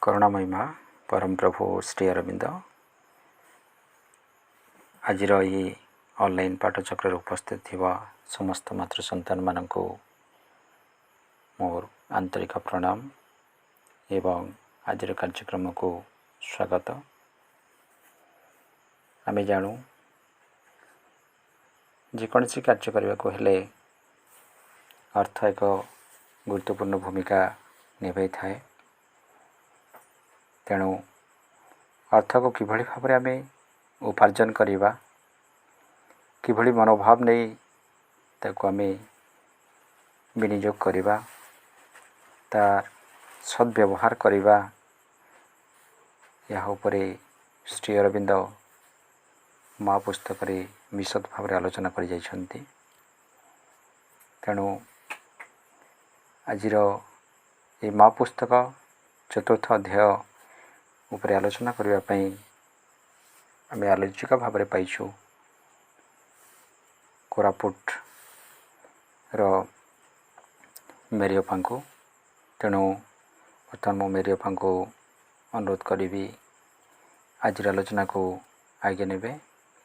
करुणा महिमा परम प्रभु श्री अरविंद आज ऑनलाइन पाठचक्र उपस्थित थिबा समस्त मातृ संतान मानक मोर आंतरिक प्रणाम एवं आज कार्यक्रम को स्वागत। आमे जानू जेकोसी कार्य करने को हेले अर्थ एक गुरुत्वपूर्ण भूमिका निभाई थाए। तेणु अर्थ को किभली भाव में आमे उपार्जन करिबा, किभली मनोभाव नहीं ताको आमे विनियोग करिबा, तार सद्व्यवहार करिबा, यह उपरे श्री अरविंद माँ पुस्तक रे विशद भाव में आलोचना कर जाइछन्ति। तेणु आजिर ये माँ पुस्तक चतुर्थ अध्याय उपरे आलोचना करने पई आमे आलोचिका भाव में पाइछु कोरापुट रो मेरियप्पा को। तेणु बर्तमान मो मेरियप्पा को अनुरोध करी आज आलोचना को आगे नेबे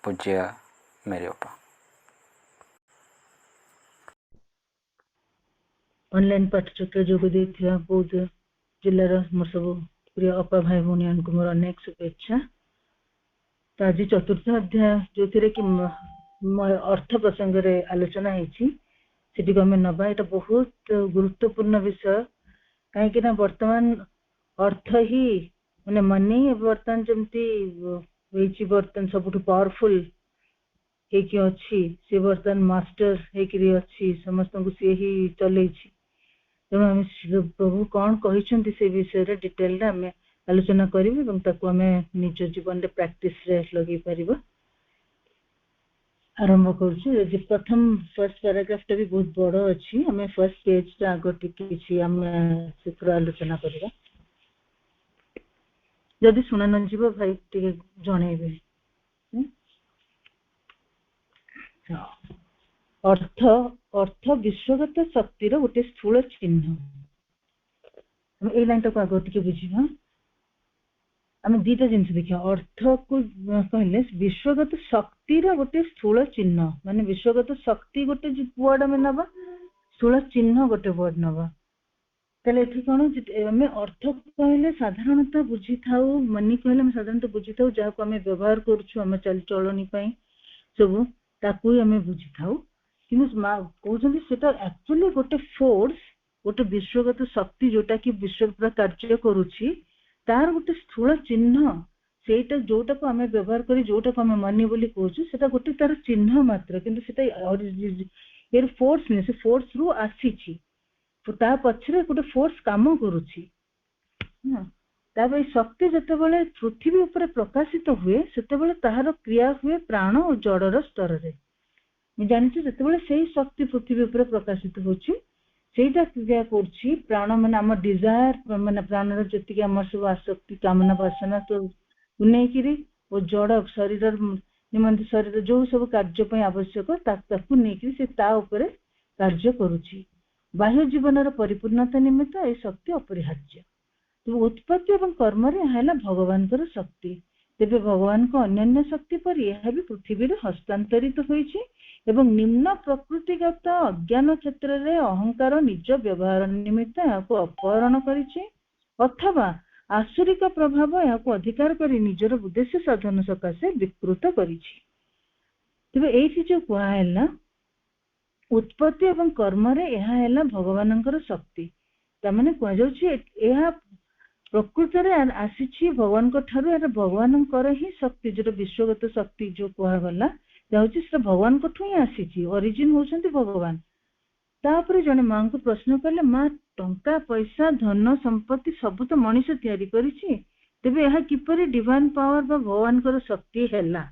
पूज्य मेरियप्पा। ऑनलाइन पाठचक्र जोग देथिया बौद्ध जिल्लार मोर सब प्रिय अपा भाई भौणी को मोर अनेक शुभेच्छा। तो आज चतुर्थ अध्याय जो थे कि अर्थ प्रसंग रे आलोचना होती सेठी आम नवा। यहाँ बहुत गुरुत्वपूर्ण विषय कहीं वर्तमान अर्थ ही माने मनी बर्तमान जमती बर्तमान सबुठ पावरफुल हेकि अच्छी सी बर्तमान मास्टर हेकि अच्छी समस्त को सी ही चल। तेणु आम प्रभु कौन कहते से विषय रे डिटेल रे आम आलोचना करें निज जीवन रे प्रैक्टिस रे लगे पार। आरंभ कर प्रथम फर्स्ट पैराग्राफ टा भी बहुत बड़ अच्छी। आम फर्स्ट पेज टा आग टी आम शीघ्र आलोचना करवा। जदि शुणा न जीव भाई टे जनइबे। अर्थ अर्थ विश्वगत शक्तिर गोटे स्थूल चिन्ह। ए लाइन टाक आग टे बुझा। आम दीटा जिन देखा अर्थ को कहले विश्वगत शक्तिर गोटे स्थूल चिन्ह माने विश्वगत शक्ति गोटे वर्ड आम नवा, स्थूल चिन्ह गोटे वर्ड नवा। ताले कौन आम अर्थ कहले साधारणतः बुझी था मनी कहले साधारणतः बुझी था जहाँ आम व्यवहार करुँ चलचलनी सब ताकू आम बुझी था। कि कहते सेटा एक्चुअली गोटे फोर्स गोटे विश्वगत शक्ति जोटा कि विश्व पूरा कार्य करुच्ची तार गोटे स्थूल चिन्ह सेटा जोटा को आम व्यवहार करी जोटा को आम मनी बोली कहूँ सेटा गोटे तार चिन्ह मात्र। किंतु सेटा फोर्स नुहे से फोर्स रु आसी ता पछरे गोटे फोर्स काम करुच्ची। तापर शक्ति जिते बड़े पृथ्वी उपर प्रकाशित हुए सेते ताहार क्रिया हुए प्राण और जड़र स्तर रे। जानी जिते से शक्ति पृथ्वी उपर प्रकाशित होची सेटा क्रिया करछि प्राण माने आम डिजायर माने प्राणर जति आम सब आसक्ति कामना वासना तो नहीं और जड़ शरीर निमंत शरीर जो सब कार्य आवश्यक ताकू नहीं से ता उपरे कार्य करुछि। बाह्य जीवन परिपूर्णता निमित्त ए शक्ति अपरिहार्य। तो उत्पत्ति और कर्म रे भगवान शक्ति। तेबे भगवान को अन्य शक्ति पर यह भी पृथ्वी रे हस्तांतरित होइछि एवं निम्न प्रकृतिगत अज्ञान क्षेत्र रे अहंकार निज व्यवहार निमित्त याको अपहरण करिछि अथवा आसुरिक प्रभाव याको अधिकार करी निजर उद्देश्य साधन सकाशे विकृत करिछि। तेबे एठी जो कहला उत्पत्ति एवं कर्म रे यह है भगवानंकर शक्ति। तमाने कह जाउछि यह प्रकृति रे आसीछि भगवान को ठारू एरा भगवानंकर ही शक्ति जो विश्वगत शक्ति जो कहा गला जाउछि से भगवान को ठुई आसीछि ओरिजिन होछन्ति भगवान। तापर जने मां को प्रश्न करले मां टंका पैसा धन संपत्ति सब तो मनुष्य तैयारी करिछि तेबे यह किपरि डिवाइन पावर बा भगवान को शक्ति हैला।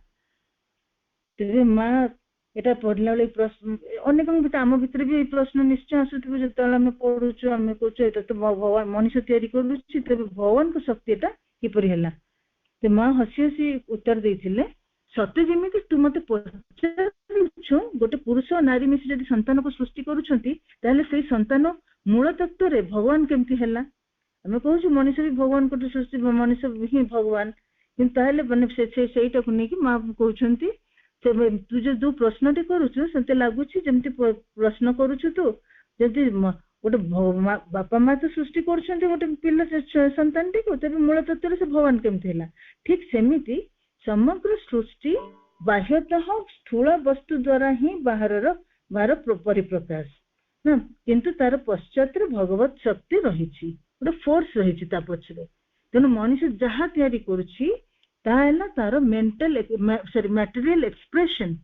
तेबे मां एटा पढ़ला बेले प्रश्न अनेक आम भितर भी प्रश्न निश्चय आसुथिबे जेतेबेले आमे पढुछु आमे कहूछु एटा तो भगवान मनुष्य तैयारी करुछि तेबे भगवान को शक्ति एटा किपरि हैला। ते मां हसी हसी उत्तर देथिले सत्य जमिति तू मते पचारुछु गोटे पुरुष और नारी मिसी जदि संतान को सृष्टि करूछंती ताले सेई संतान मूल तत्व रे भगवान केमती हैला। आम कहूँ मनीष भी भगवान को सृष्टि मनीष ही भगवान किंतु ताहले माने सेटा को नहीं माँ कहते तू जो प्रश्न टी करुचु से लगुच जमती प्रश्न करुचु तू जदि गोटे बापा माँ तो सृष्टि कर गोटे पिला संतान टी को तेज मूल तत्व से भगवान केमती है ठीक सेमिति समग्र सृष्टि बाह्यतः स्थूल वस्तु द्वारा ही बाहर परिप्रकाश ना किंतु तार पश्चात भगवत शक्ति रही गोटे फोर्स रही पछरे तेणु मनीष जहाँ तैयारी करुछि तार मेंटल सॉरी मटेरियल एक्सप्रेशन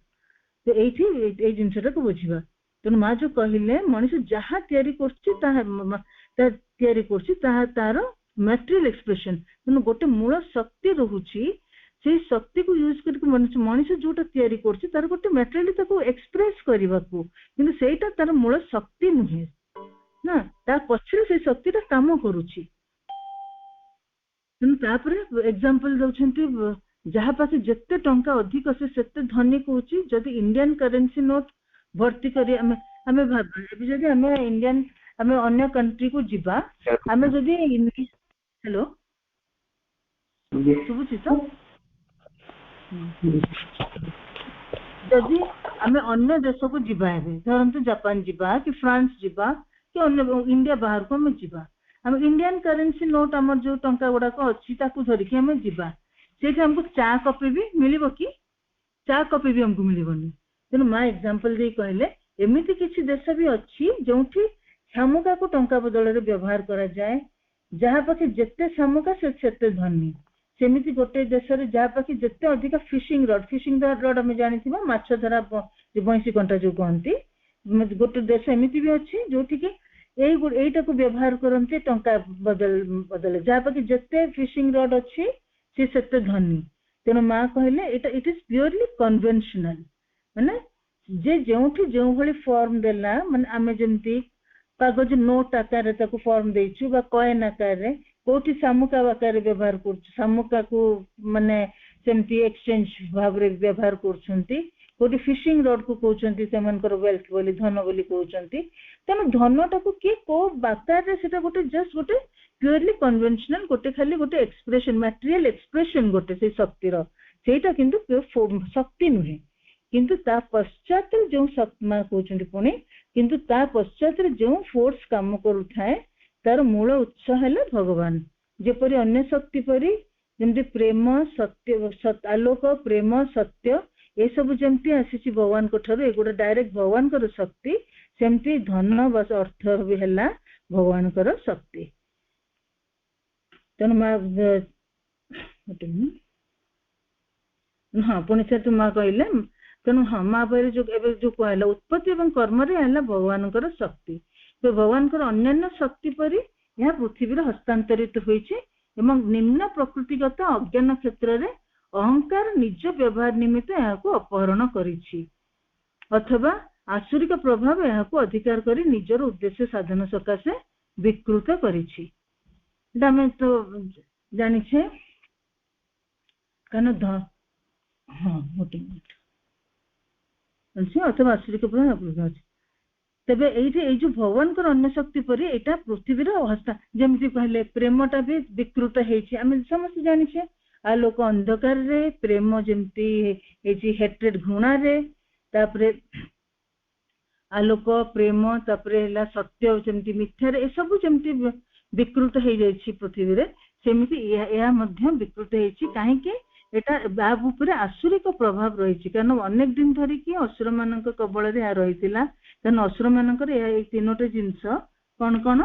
तो ये जिनसा को बुझा तेणु माँ जो कहले मनीष जहाँ तैयारी तार मटेरियल एक्सप्रेशन तेणु गोटे मूल शक्ति रोचे से शक्ति को यूज करके मनीष जोटा तैयारी करछि तार गोटे मटेरियल ताको एक्सप्रेस करबा को किंतु सेटा तार मूल शक्ति नुहे ना तार पछरे से शक्तिटा काम करूछि तेणु तापर एग्जांपल दउछन्ति जहाँ पासे जत्ते टंका अधिक से सेते धनी कहूछि जदि इंडियन करेंसी नोट भर्ती करी हमें भाबी जदि हमें इंडियन हमें अन्य कंट्री को जिबा हमें जदि हेलो सुबुछि तो जदि आमे अन्य देश को जिबा है धरंतु जापान जिबा कि फ्रांस जिबा कि अन्य इंडिया बाहर को हमें जिबा हम इंडियन करेंसी नोट हमर जो टंका गुडा को अछि ताकू धरिके हमें जिबा सेठी हमको चा कॉपी भी मिलिबो कि चा कॉपी भी हमको मिलिबोनी तेनु मा एग्जांपल दे कहले एमिति किछि देश भी अछि जोंठी सामुका को टंका बदल रे व्यवहार करा जाए जहाँ पाखे जेते सामुका सेते धनी सेमिति गोटे देश रे जहाँ पाखे जेते अधिक फिशिंग रड हमें जानिथिबा माछ धरा बंशी कंटा जो कहंती गोटे देश एमिति भी अछि जोठी के एटा को व्यवहार करते टंका बदल जहाँ पाखे जेते फिशिंग रड अछि से सेते धनी तेणु माँ कहले इट इज प्योरली कन्वेंशनल माने जे जोठी जो भली फॉर्म देला माने आमे जेमती कागज नोट आकार ताको फॉर्म देइछु बा कॉइन आकार रे कोठी सामुका आकार व्यवहार करछु सामुका को माने सेमती एक्सचेंज भाव रे व्यवहार करछंती कोठी फिशिंग रड को कहउछंती सेमनकर वेल्थ बोली धन बोली कहउछंती तनो धनटा को के को आकार रे सेटा गोटे जस्ट गोटे प्योरली कन्वेंशनल गोटे खाली गोटे एक्सप्रेशन मटेरियल एक्सप्रेशन गोटे से शक्ति रो सेटा किंतु प्योर शक्ति नुहे किंतु ता पश्चात जो शक्तिमा कहउछंती पुणी किंतु ता पश्चात जो फोर्स काम करूथाए तार मूल उत्स है भगवान जेपरी अन्य शक्ति परी जमती प्रेम सत्य आलोक प्रेम सत्य ये सब जमती आसी भगवान को ठारो एगोटे डायरेक्ट भगवान को शक्ति सेमती धन बस अर्थ भी है भगवान को शक्ति तेणु हाँ पुणी से माँ कहले तेणु हाँ माँ पर जो कहला उत्पत्ति और कर्म रे है भगवान को शक्ति तो भगवान को अन्य शक्ति परी यह पृथ्वी हस्तांतरित होइछे एवं निम्न प्रकृतिगत अज्ञान क्षेत्र में अहंकार निज व्यवहार निमित्त यह अपहरण करिछि अथवा आसुरिक प्रभाव यह अधिकार करी निजर उद्देश्य साधन सकाशे विकृत करिछि दामे तो जानि छे कान हाँ मोटे अथवा आसुरिक प्रभाव तेबे ये जो भगवान को अन्य शक्ति पर एटा पृथ्वी हस्ता जमती कहले प्रेमटा भी विकृत होइछि आमे समस्त जानि छे आलोक अंधकार रे प्रेम जमती हेट्रेड घृणा रे तापरे आलोक प्रेम तापरे हला सत्य जमती मिथ्या रे ए सब जमती विकृत हो जाइछि पृथ्वी रे सेमिति या मध्य विकृत होइछि काहे के एटा बाब ऊपर आसुरिक प्रभाव रही कारण अनेक दिन धरिकी असुर मान कबल रही कारण असुर मान तीनोटे जिनस कौन कौन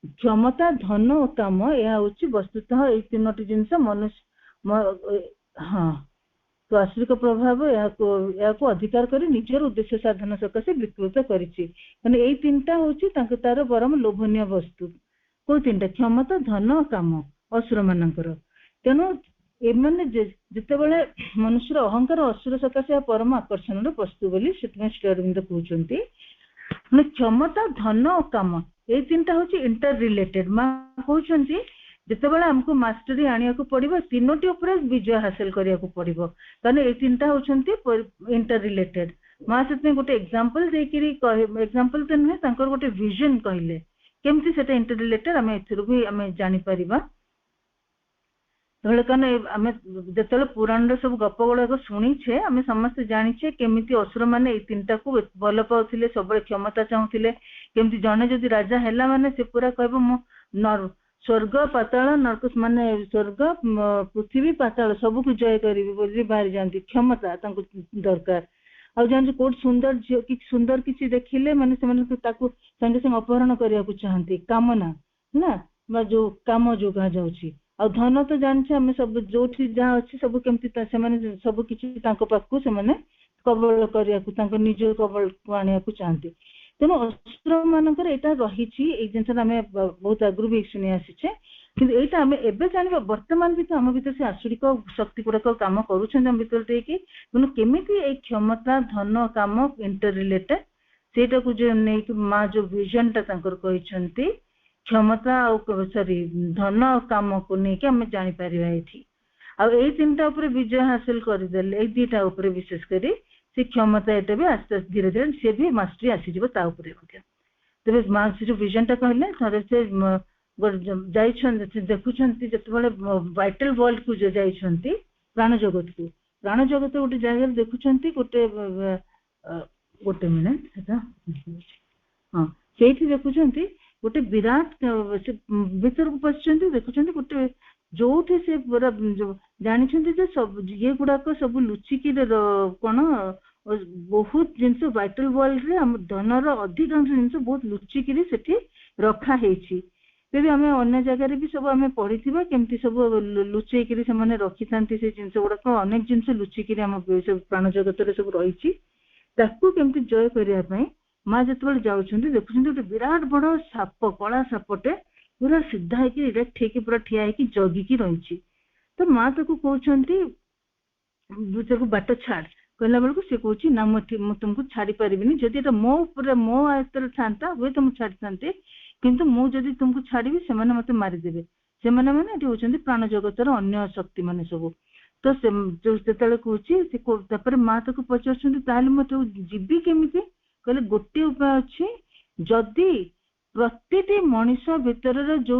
क्षमता धन और काम यह हूँ वस्तुतः ये तीनोटे जिनस मनुष्य हाँ तो आसुरिक प्रभाव या अधिकार कर निजर उद्देश्य साधन सकाशे विकृत करी तीनटा हूँ तार बरम लोभनीय वस्तु कौ तीनटा क्षमता धन और काम असुर मानकर तेणु एमाने जिते बड़े मनुष्य अहंकार असुर सकाशे परम आकर्षण वस्तु बोली श्री अरविंद कहते क्षमता धन और काम ये तीनटा हूँ इंटर रिलेटेड माँ कहते जिते बड़े आमको मास्टरी आनिया को पड़ो तीनोटी उपरे विजय हासिल करिया को पड़ो कारण ये तीनटा हूँ इंटर रिलेटेड माँ से गोटे एग्जांपल देकरी एग्जांपल तो नुहे गोटे विजन कहले केमती सेटा इंटर रिलेटेड आमे एथिरु भी आमे जानि परिबा तले कने आमे जेतले पुराण रे सब गप गुड़ाक शुणीछे आमे समस्त जानिछे केमिति असुर माने ए तीनटा को भल पाउथिले सब क्षमता चाहुथिले केमिति जने जदि राजा हैला माने से पूरा कहबो मो स्वर्ग पाताल नरक माने स्वर्ग पृथ्वी पाताल सब को जय करिवि बोली बाहर जानती क्षमता तांको दरकार आ जान कोड सुंदर कि सुंदर किछि देखिले माने से माने ताको संगे संग अपहरण करिया को चाहंती कामना ना बा जो काम जो कहा जाउछि आ धन तो जानछे हमें सब जोठी जहाँ अच्छी सब केमती से माने सब किछि तांको पाखु से माने कबल करिया को तांको निज कबल को आनिया को चाहंती तेणु अस्त्र मानकर एटा रहिछि ए जिनस हमें बहुत आगु भी सुनि आसीछे किंतु एटा हमें एबे जानिबा वर्तमान भी तो हम भीतर से आसुरिक शक्ति गुड़ाक काम करूछन हम भीतर देकी तेणु केमिति ए क्षमता धन काम इंटर रिलेटेड सेटा को जो नै मां जो विजन ता तांकर कहिसंती क्षमता सॉरी धन और काम को लेकिन आम जापर ये आई तीनटा विजय हासिल करदे ये दीटा विशेष कर से क्षमता एटा भी आस्ते आस्ते धीरे धीरे सी भी मास्टरी आसीज तेरे से जो विजन टा कहले थे से देखुं जो वाइटल वर्ल्ड को जो जाइछंती प्राण जगत गोटे जगह देखुं गोटे गोटे मिनट हाँ से देखुं गोटे विराट भीतर को पशिचंती देखुं गोटे जो से पूरा जानी सब ये गुड़ाक सब लुचिकी कौन बहुत जिनस वाइटल वर्ल्ड रे हम धनर अधिकांश जिनस बहुत लुचिकी से रखा है आम अन्य जगह भी सब आम पढ़ी केमती सब लुचेक से रखी था से जिनस गुड़ाक अनेक जिनस लुचिकी आम प्राण जगत सब रही केमती जय करने माँ जो जाऊँगी देखुं गोटे विराट बड़ साप कला सापटे पूरा सीधा है ठीक पूरा ठिया है जगिकी रही तो माँ ताको कहते बाट छाड़ कहला बेलू सी कह ना तुमको छाड़ी पारिनी जदि मो मो आयत्तर था हुए तो मुझे छाड़ी था किंतु मुझे तुमको छाड़ी से मत मारिदेवे से मैंने हूँ प्राण जगतर अन्य शक्ति मान सब तो जो कहूँ माँ ताको पचार मत जीवी केमी कहले गोटे उपाय अच्छी जदि प्रति मनीष भीतर जो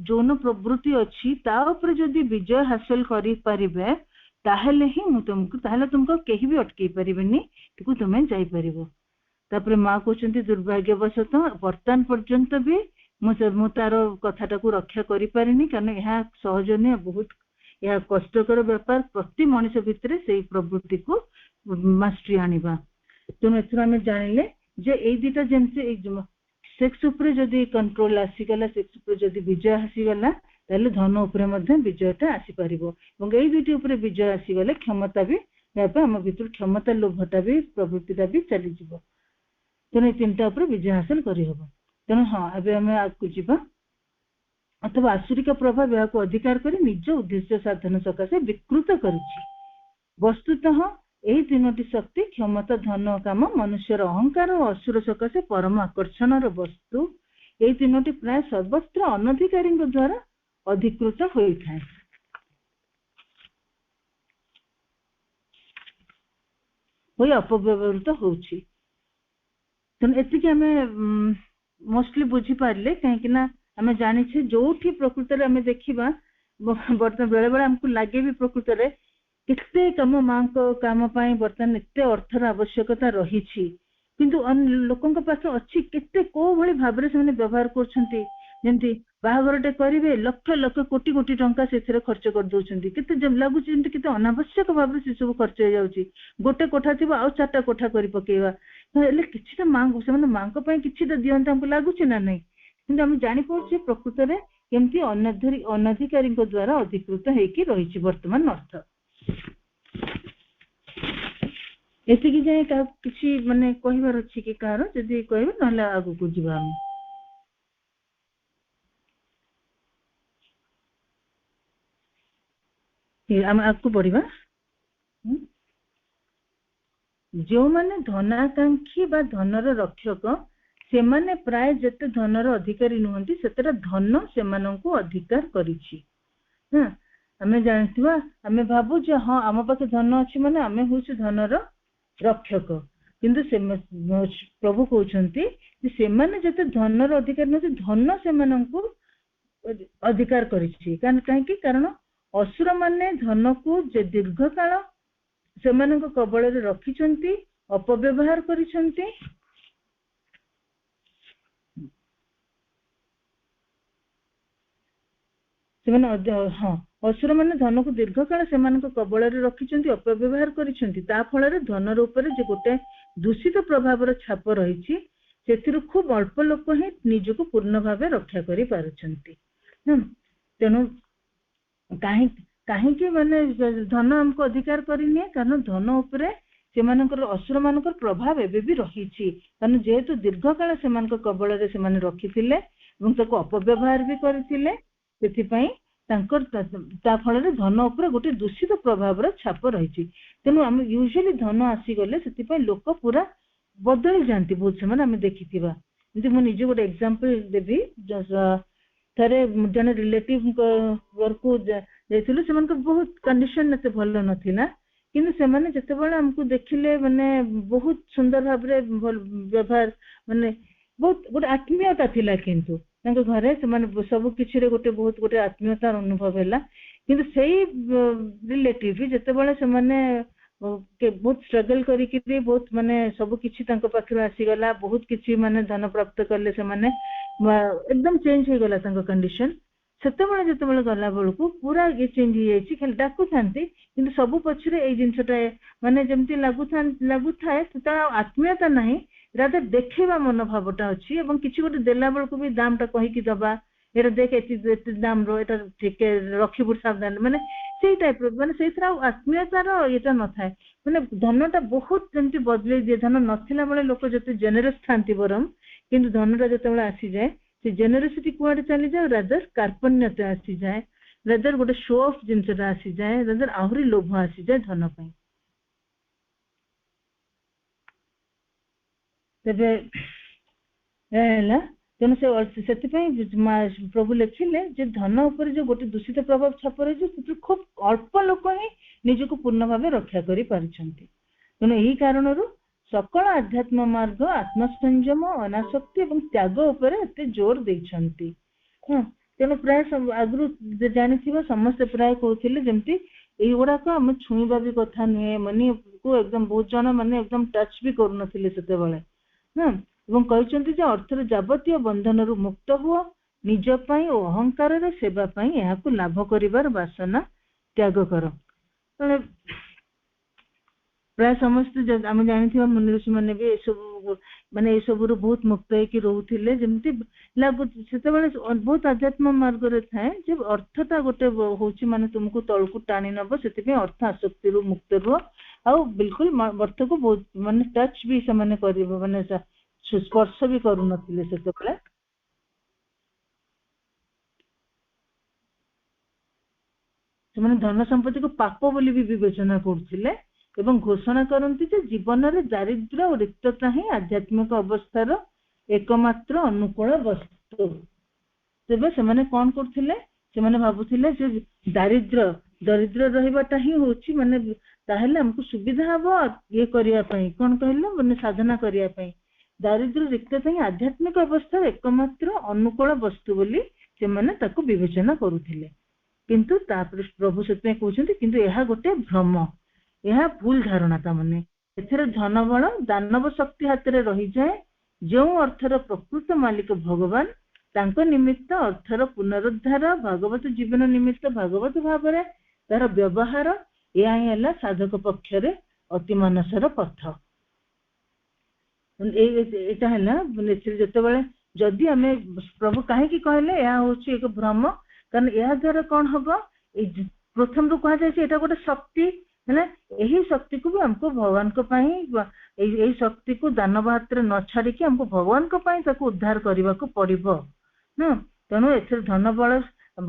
जौन प्रवृत्ति अच्छी तापर जदि विजय हासिल करि परिबे ताहले ही मु तुमको ताहले तुमको कहीं भी अटकई पारिबेनी तुमको तुमे जाई परिबो तापर माँ कहते दुर्भाग्यवशत वर्तमान पर्यंत भी मु तार कथाटा को रक्षा करि पारिनी कारण यह सहज नहीं बहुत यह कष्टकर व्यापार प्रति मनीष भितर से प्रवृत्ति को मास्टरी आनिबा तेणु एथर जानिले जे ए दुटा जमी सेक्स उपरे जदि कंट्रोल आसीगला सेक्स उपरे जदि विजय आसीगला ताले धन उपरे मध्य विजयटा आसी परिबो एवं ए दुटी उपरे विजय आसीगले क्षमता भी आम भीतर क्षमता लोभटा भी प्रवृत्तिटा भी चली जिवो तेणु तीनटा उपरे विजय हासिल करिहबो तेणु हाँ एबे आम आगु जीवा अथवा आसुरिक प्रभाव यहाँ को अधिकार करी निज उद्देश्य साधन सकाशे विकृत करुछि वस्तुतः यही तीनोटी शक्ति क्षमता धन काम मनुष्यर अहंकार और असुर सकाशे परम आकर्षण वस्तु यही तीनोटी प्राय सर्वत्र अनधिकारी द्वारा अधिकृत होता है अपव्यवहृत होछि एतिकी आमे मोस्टली बुझी पारले कहीं आमे जानिछे जोठी प्रकृत रे आमे देखिबा बर्तमान बेले बेले हमको लागे भी प्रकृत रे कितने कम माँ को काम पाई बर्तमान एत अर्थर आवश्यकता रही किंतु लोकों पास अच्छी केते को भली भाव से व्यवहार करछंती बाहागरटे करेंगे लक्ष लक्ष कोटी कोटी टंका से खर्च कर दौरान केते लगुच केते अनावश्यक भाव से सब खर्च हो जाउची गोटे कोठा थी आउ 4टा कोठा कर पकेवा कि माँ को माँ कि दिंता हमको लगुच ना नहीं कि आम जापर प्रकृत में केमती अनधिकारी द्वारा अधिकृत होकर रही वर्तमान अर्थ एतिकी जाए किसी माने कहबार अच्छी कि कहार जदि कहबे ना आगु को जीवा आम आगु बढ़िबा जो माने धनाकांक्षी बा धनर रक्षक से माने प्राय जते धनर अधिकारी नुहंती सेतरा धन से माननकु अधिकार करिछि हां आमे जानथिबा आमे भाबु जे हां आम पाखे धन अछि माने आमे होछु धनर रक्षक किंतु प्रभु कहउछंती जे सेमाने जते धनर अधिकार न धन सेमानंकु अधिकार करिछि कारण असुर माने धन को जे दीर्घ काल सेमानंक कबल रे रखिछंती अपव्यवहार करिछंती असुर माने धन को दीर्घ काल सेमानंक कबल रे रखिछंती अपव्यवहार करिछंती ता फल रे धनर ऊपर जे गोटे दूषित प्रभावर छाप रहिछि सेथिरु खूब अल्प लोक ही निजको पूर्ण भावे रक्षा करि पारुछंती तेणु कहीं माने धन हमको अधिकार करिनिए कारण धन उपरे सेमानकर असुर मानकर प्रभाव एबे भी रहिछि कारण जेहेतु दीर्घ काल सेमानक कबल रे सेमाने रखिथिले एवं ताको अपव्यवहार भी करिथिले सेथि पई तांकर ता फल रे धन उपरे गोटे दूषित प्रभावर छाप रहिछि तेणु हम यूजुअली धन आसी गले सेथि पई लोक पूरा बदली जानती बहुत समय आम देखिथिबा जे मु निजे गोटे एग्जांपल देबी थरे जने रिलेटिव को जाइथिलु सेमानक बहुत कंडीशन नते भलो नथिला किंतु सेमाने जतेबेले हमकु देखिले माने बहुत सुंदर भाबरे व्यवहार माने बहुत गोटे आत्मीयता थिला किंतु तांको घरे सेमाने सब किछि रे गोटे बहुत गोटे आत्मीयता अनुभव हैला किंतु सेही रिलेटिव जतेबेले सेमाने के बहुत स्ट्रगल करिकि बहुत माने सब किछि तांको पाखरे आसी गला बहुत किछि माने धन प्राप्त करले से माने एकदम चेंज हो गला तांको कंडीशन सेतेबेले जतेबेले गला बेलकु पूरा ये चेंज हो जायछि खाली डाकु थांती किंतु सब पछरे ए जिंसटा माने जेमति लागु थाए सेता आत्मीयता नाही राधा देखेबा मनोभावटा अछि एवं किछि गोटे देला बेलकु भी दामटा कहि कि दबा एटा देख एति दाम रो एटा ठीक रखिबु सावधान माने सेही टाइप रो माने सेथरा आत्मीयतार एटा न थाए माने धनटा बहुत जेंति बदले दिए धन नथिला बेले लोक जते जेनरस थांती बरम किंतु धनटा जते बेले आसी जाए से जेनरसिटी कुआडे चली जाए रादर कार्पण्यता आसी जाए रादर गोटे शो ऑफ जिंसटा आसी जाए रादर आहुरी लोभ आसी जाए धन पई तबे एला तेणु से प्रभु लिखिले जे धन उपर जो गोटे दूषित प्रभाव छाप रही खूब अल्प लोक ही निजको पूर्ण भाव रक्षा करि पारिछंती तेणु एही कारणरू सकल आध्यात्म मार्ग आत्मसंयम अनासक्ति एवं त्याग उपर एते जोर दैछंती तेणु प्राय आगु जानिथिबा समस्त प्राय कहउथिले जेमति एई गुडा को हम छुईबा भी कथा नुहे मनी को एकदम बहुत जन माने एकदम टच भी करू नथिले सेते बेले एवं कहते जे अर्थर जावतीय बंधन मुक्त हुआ निज पाई और अहंकार सेवा पाई यहाँ लाभ करिवार वासना त्याग कर प्राय समस्त आम जानी मुनि ऋषि मैंने भी सब माने ये सब बहुत मुक्त होकर रोते जमती लगुच से बहुत आध्यात्म मार्ग थाए जब अर्थटा गोटे हूँ माने तुमको तल को टाणी नब से अर्थ आसक्ति मुक्त रुह आ बिल्कुल अर्थ को बहुत माने टच भी से माने स्पर्श भी करू नथिले सेतेबेले सेमाने धन संपत्ति को पाप बोली भी विवेचना करथिले एवं घोषणा करती जे जीवन में दारिद्र्य और रिक्तता ही आध्यात्मिक अवस्थार एकमात्र अनुकूल वस्तु तेबे सेमाने कोन करथिले सेमाने भाबुथिले जे दरिद्र रहिबाटा ही होची माने ताहेले हमको सुविधा हबो ये करिया पई कोन कहले माने साधना करिया पई दारिद्र्य रिक्तता ही आध्यात्मिक अवस्था एकमात्र अनुकूल वस्तु बोली से माने ताको विवेचना करुथिले किंतु तापर प्रभु सेते कहउछन्ति किंतु एहा गोटे भ्रम एहा भूल धारणा ता माने एथरे धन बळ दानव शक्ति हाथ रे रही जाए जो अर्थर प्रकृत मालिक भगवान तांको निमित्त अर्थर पुनरुद्धार भागवत जीवन निमित्त भागवत भाव रे तार व्यवहार एहा हैला साधक पक्ष रे अति मानसर पथ एटा है जिते बड़े जदि आम प्रभु कहीं कहले यह हूँ एक भ्रम कारण यह द्वारा कौन हम प्रथम रू कह गोटे शक्ति है यही शक्ति को भी हमको भगवान यही शक्ति को दानव हाथ में न छाड़ी हमको भगवान उद्धार करने को पड़ो तेणु ए धन बल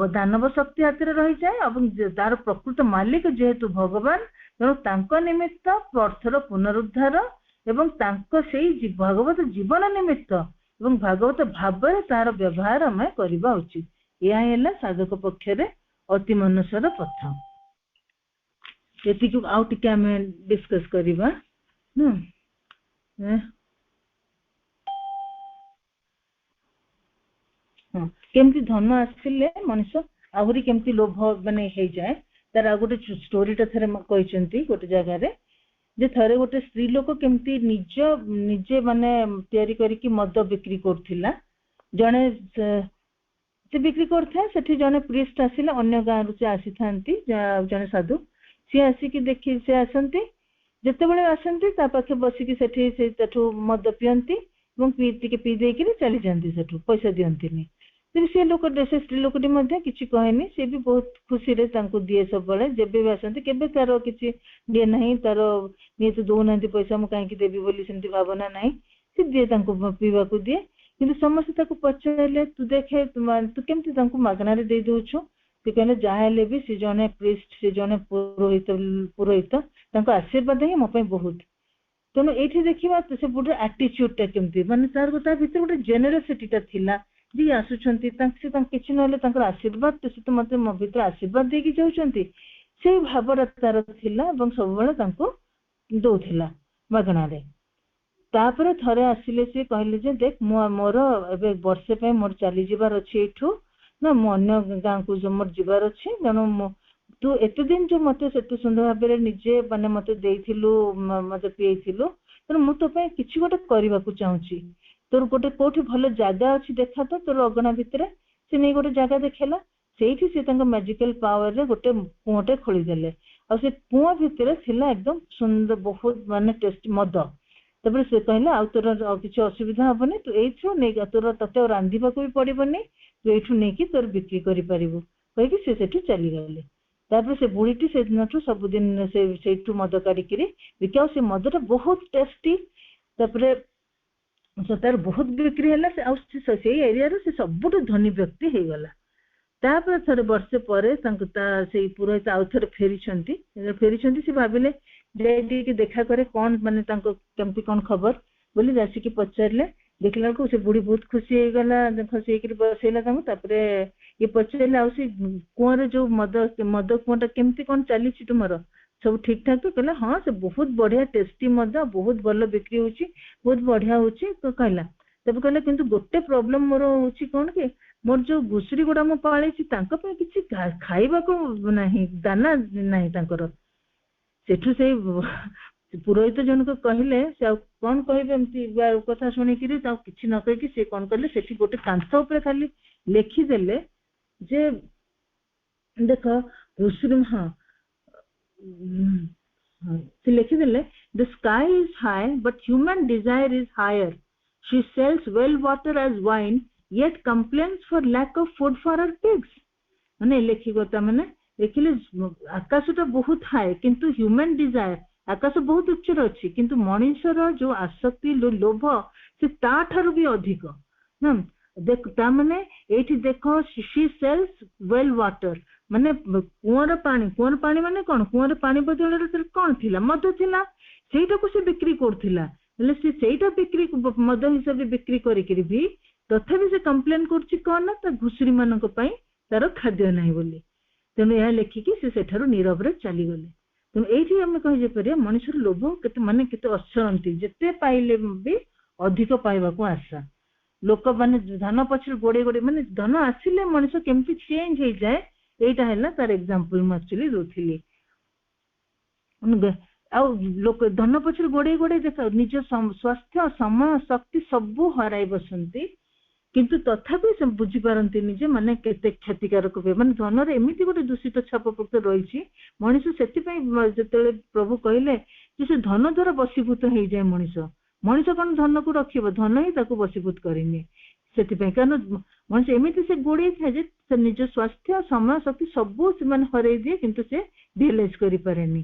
दानव शक्ति हाथ में रही जाए तार प्रकृत मालिक जेहेतु भगवान तेणु निमित्त अर्थर पुनरुद्धार एवं तांको सेही भागवत जीवन निमित्त एवं भागवत भाव तार व्यवहार आम करबा उचित यह है साधक पक्ष रे अति मनुष्यर पथ ये आउ टिके आम डिस्कस करबा केमती धन आसिले मनुष्य आहुरी केमती लोभ माने हे जाए तार गोटे स्टोरीटा थरे कहचंती गोटे जगह रे जे थरे गोटे स्त्री लोक केमती निजे माने तयारी करिकी मद बिक्री करथिला जने से बिक्री करथा सेठी जने प्रीस्ट आसिला अन्य गां रु से आसी थांती जने साधु से आसी की देखि से आसंती जते बेले आसंती ता पाखे बसी की सेठी से तठु मद पियंती एवं पी देकी चली जाती सेठू पैसा दियंतीनी से लोक से स्त्री लोकटी मध्य किछि कहेनी से भी बहुत खुशी रे तांको दिए सब बेले जेबे भी आसंती केबे तारो किछि दिए नहीं तारो नि तो दो नांती पैसा मु काहे की देबी बोली सेंती भावना नहीं से दिए तांको पीवा को दिए किंतु समस्त ताको पछले तू देखे तू केमती तांको मागना रे दे दोछु से कहले जाहेले भी से जने प्रीस्ट से जने पुरोहित तांको आशीर्वाद ही मो पे बहुत तेणु ये देखा से गोटे आटीट्यूडटा केमती माने तार गोटा भीतर गोटे जेनेरोसिटीटा थिला जी आसुछंती से किछि नले तांकर आशीर्वाद तो से मते मो भीतर आशीर्वाद देकी जाउछंती से भावरा तार थिला एवं सब बेले तांको दोथिला मागना रे तापर थरे आसिले से कहले जे देख मोर एबे वर्षे पे मोर चली जिबार अछि एठू ना मो अन्य गां को जो मोर जिबार अछि जनो तू एते दिन जो मते सेतु सुंदर भाबरे निजे माने मते देइथिलु मते पिएथिलु त मु तो पे किछि गोटे करबा को चाहूची तोर गोटे कोठी भलो जागा अछि देखा तो तोर अगना भितरे से नै गोटे जागा देखेला सेठी से तांको मैजिकल पावर रे गोटे कुओटे खोली देले आ से कुओ भितरे थिला एकदम सुंदर बहुत माने टेस्ट मद तबरे से कहले आ तोर किछि असुविधा हबने तू एथु नै तोर तते रांधीबा को भी पड़िबनी तू एठु नै कि तोर बिक्री करि परिबो कहि कि से सेठु चली गेले तापर से बुढ़ीटी से दिनठू सब दिन से मद काढ़ी बिकाऊ से मदटा बहुत टेस्टी तापर तार बहुत बिक्री है से एरिया से सबुठ धनी व्यक्ति हो गला तापर थोड़े वर्षे पर से पुरोहित आउ थे फेरी से भाविले जे देखा करे कौन माने केमती कौन खबर बोली आसिकी पचारे देखला को से बुढ़ी बहुत खुशी हो गला खुशी होकर बसैला ये पचारे आ कुआं जो मद कुआंटा केमती कौन चली तुमर सब ठीक ठाक तो कहला हाँ से बहुत बढ़िया टेस्टी मद बहुत भल बिक्री होची बहुत बढ़िया होची तो कहला तब कहला किंतु गोटे प्रॉब्लम मोर होची कौन के मोर जो घुसरी गुड़ा मु पाले किसी खाइबा को नहीं दाना नहीं तांकर सेठू से पुरोहित जन को कहले से कौन कहबे एमती कथा शुणिकी किसी न कहीकि से कौन कले से गोटे कांथ उपर खाली लिखिदेले जे देख घुसरी हाँ से लिखिदेले the sky is high but human desire is higher she sells well water as wine yet complains for lack of food for her pigs माने लेखिगता माने देखिले आकाशटा बहुत हाई किंतु ह्यूमन डिजायर आकाश बहुत उच्चर अच्छी किंतु मनुष्यर जो आसक्ति लोभ से ताठारु भी अधिक ना देख ता माने एठी देखो शी सेल्स वेल वाटर माने कुआर पानी माने कौन कुआर पानी बदल कौन थिला मद थिला सेटा को से बिक्री करथिला हेले से सेटा बिक्री मद हिसाब बिक्री करिकरी भी तथापि से कंप्लेन करछि कोन ना त घुसरी मानक पई तार खाद्य नाही बोली तेणु यह लेखिकी से सेठारु नीरव रे चली गले तेणु एठी हम कहि जे परिया मनुष्यर लोभ केते माने केते असरंती जेते पाइले भी अधिक पाइबा को आशा लोक माने धन पछर गोडे गोडे माने धन आसिले मनुष्य केमती चेंज हो जाए एटा हैला तार एग्जांपल म एक्चुअली दोथिली आ लोक धन पछर गोडे गोडे देख निज स्वास्थ्य समय शक्ति सब हराई बसंती किंतु तथापि से बुझी पारंती जे माने केते क्षतिकारक हुए माने धनर एमिति गोटे दूषित छाप पक्त रही मनुष्य से जिते प्रभु कहले जे से धन द्वारा बसीभूत हो जाए मनुष्य कौन धन को रखिब धन ही ताको बसीभूत करेनि से कारण मनुष्य एमिति से गोड़े थाए से निज स्वास्थ्य समय शक्ति सब से हरई दिए किंतु से रियलाइज करि पारेनि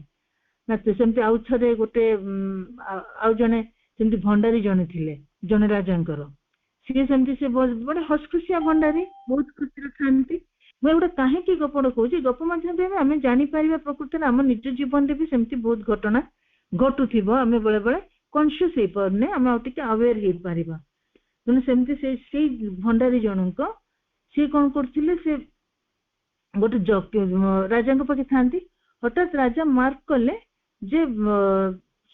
ना सेमती आउ थे गोटे आउ जने सेमती भंडारी जने थिले जने राजांकर सी सेमती से बड़े हसखुसिया भंडारी बहुत खुशी थांती मैं गोटे कहीं गपड़ कहूँ गप मध्यम आम जापर प्रकृति आम निज जीवन में भी सेमती बहुत घटना घटुव आम बेले बेले कन्सियस हो पारने आम आवेयर हो पार तेणु सेमती से भंडारी जनक सी कौन करते से गोटे राजा पाखे था हठात राजा मार्क कले जे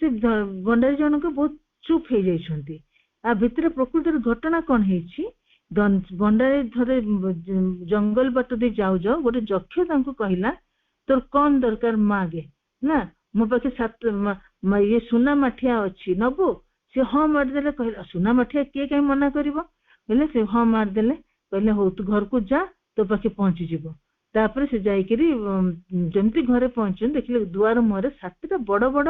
से भंडारी जनक बहुत चुप हो जाइछन्ती आ भितर प्रकृतिर घटना कोन हेछि बंडारे थरे जंगल बाट दे जाऊ जाऊ गोटे जक्ष तांको कहिला तोर कोन दरकार मागे ना मो पाखे सात ये सुना माठिया अछि नबो से हाँ मारदेले कहला सुना माठिया के कहीं मना करिवो कहले से हाँ मारदेले कहले हो तू घर को जा तो पाखे पहुंची जीवो तापर से जाइकरी जमती घरे पहुंचन देखले दुआर मुहरे सातटा बड़ बड़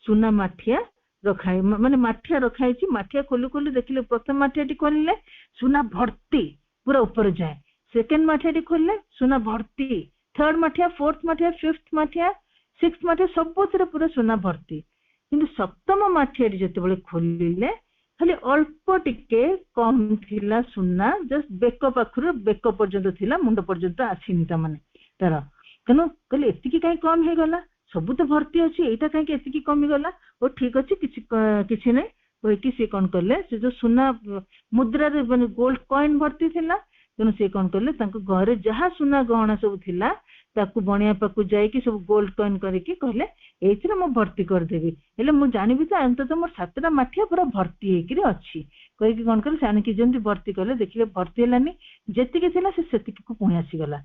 सुना माठिया रखाई माने माठिया रखाई छी माठिया खोलु खोलु देखले प्रथम माठियाटी खोलले सुना भर्ती पूरा ऊपर जाए सेकंड माठियाटी खोलले सुना भर्ती थर्ड माठिया फोर्थ माठिया फिफ्थ माठिया सिक्स्थ माठिया सबुतरे पूरा सुना भर्ती किंतु सप्तम माठियाटी जेतेबेले खोलिले खाली अल्प टिके कम थिला सुना जस्ट बेक पाखुर बेक पर्यंत थिला मुंड पर्यंत आसीनी ता माने तार कनो कहले एतिकी काई कम हे गला सब तो भर्ती अछि एटा काई के एतिकी कमी गला ओ ठीक अछि किछि नै ओइकी से कोन करले से जो सुना मुद्रा रे माने गोल्ड कॉइन भर्ती थिला तेनु से कोन करले तांको घरे जहा सुना गहना सब थिला ताकू बणिया पाकू जाई कि सब गोल्ड कॉइन करके कहले एथिरे म भर्ती कर देबी हेले मु जानिबी त अंत तो मोर सातटा माठिया पूरा भर्ती हेकि रे अछि कहि कि कोन कर साने कि जेंति भर्ती करले देखिले भर्ती हलानी जेतिके थिला से सेतिके को पुणी आसी गला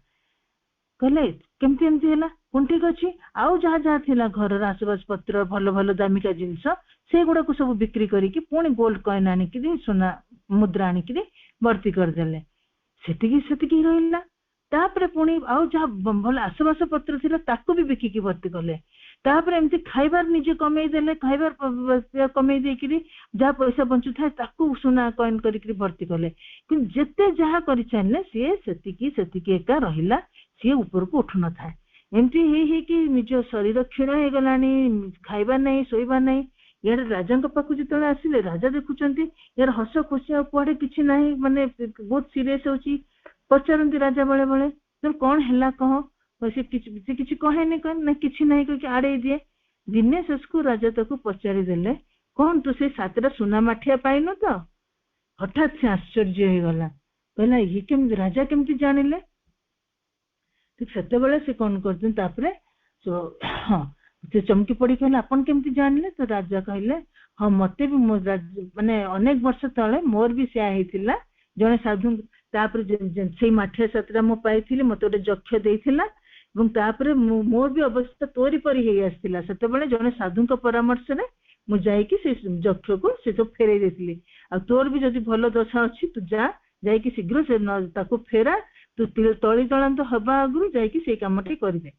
कहले केमति एमति हला कोन ठीक अछि आउ जहा जहा थिला घर आसबास पत्र भलो भलो दामिका जिंस से गुडा को सब बिक्री करी कि पुणी गोल्ड कॉइन आनी कि सोना मुद्रा आनी कि भर्ती कर देले सेतिकी सेतिकी रहिला तापरे पुणी आउ जहा भल आसबास पत्र थिला ताको भी बिकी की भर्ती करले तापरे एमती खाइबार निजे कमेई देले खाइबार कमेई देकिरी जहा पैसा बंचु थाए ताको सुना कॉइन करी भर्ती करले कि जेते जहा करि चाहले से सेतिकी एका रहिला से ऊपर को उठु न थाए एमती हे कि निज शरीर क्षीण हे गलानी खाइबा नै सोइबा नै यार राजा पाखु जिते आसिले राजा देखुचंती यार हस खुशी कुआडे किछि नाही माने बहुत सीरियस होची पचारंती राजा बळे बळे तो कौन हैला कह से किछि कहे नै कह ना किछि नाही कह आड़े दिए दिने ससकु राजा तको पचारि देले कौन तू से सातटा सुना माठिया पाइनो तो हठात से आश्चर्य हे गला कहला ये केम राजा केमति जानिले ठीक सेते बेले से कौन करथन तापरे सो हां से चमकी पड़ी कहला अपन केमति जानिले तो राजा कहले हां मते भी माने अनेक वर्ष तळे मोर भी से आइथिला जने साधु तापरे से माठिया सातटा मो पाइथिले मते ओटे जक्ष देइथिला एवं तापरे मोर भी अवस्था तोरी परी हे आस्थिला सेते बेले जने साधु को परामर्श रे मु जाई कि से जक्ष को से तो फेरे देथिली आ तोर भी जदी भलो दशा अछि तू जा जाई कि शीघ्र से ताको फेरा तू तळी तळांत हबा अगरु जाई कि से कामटी करबे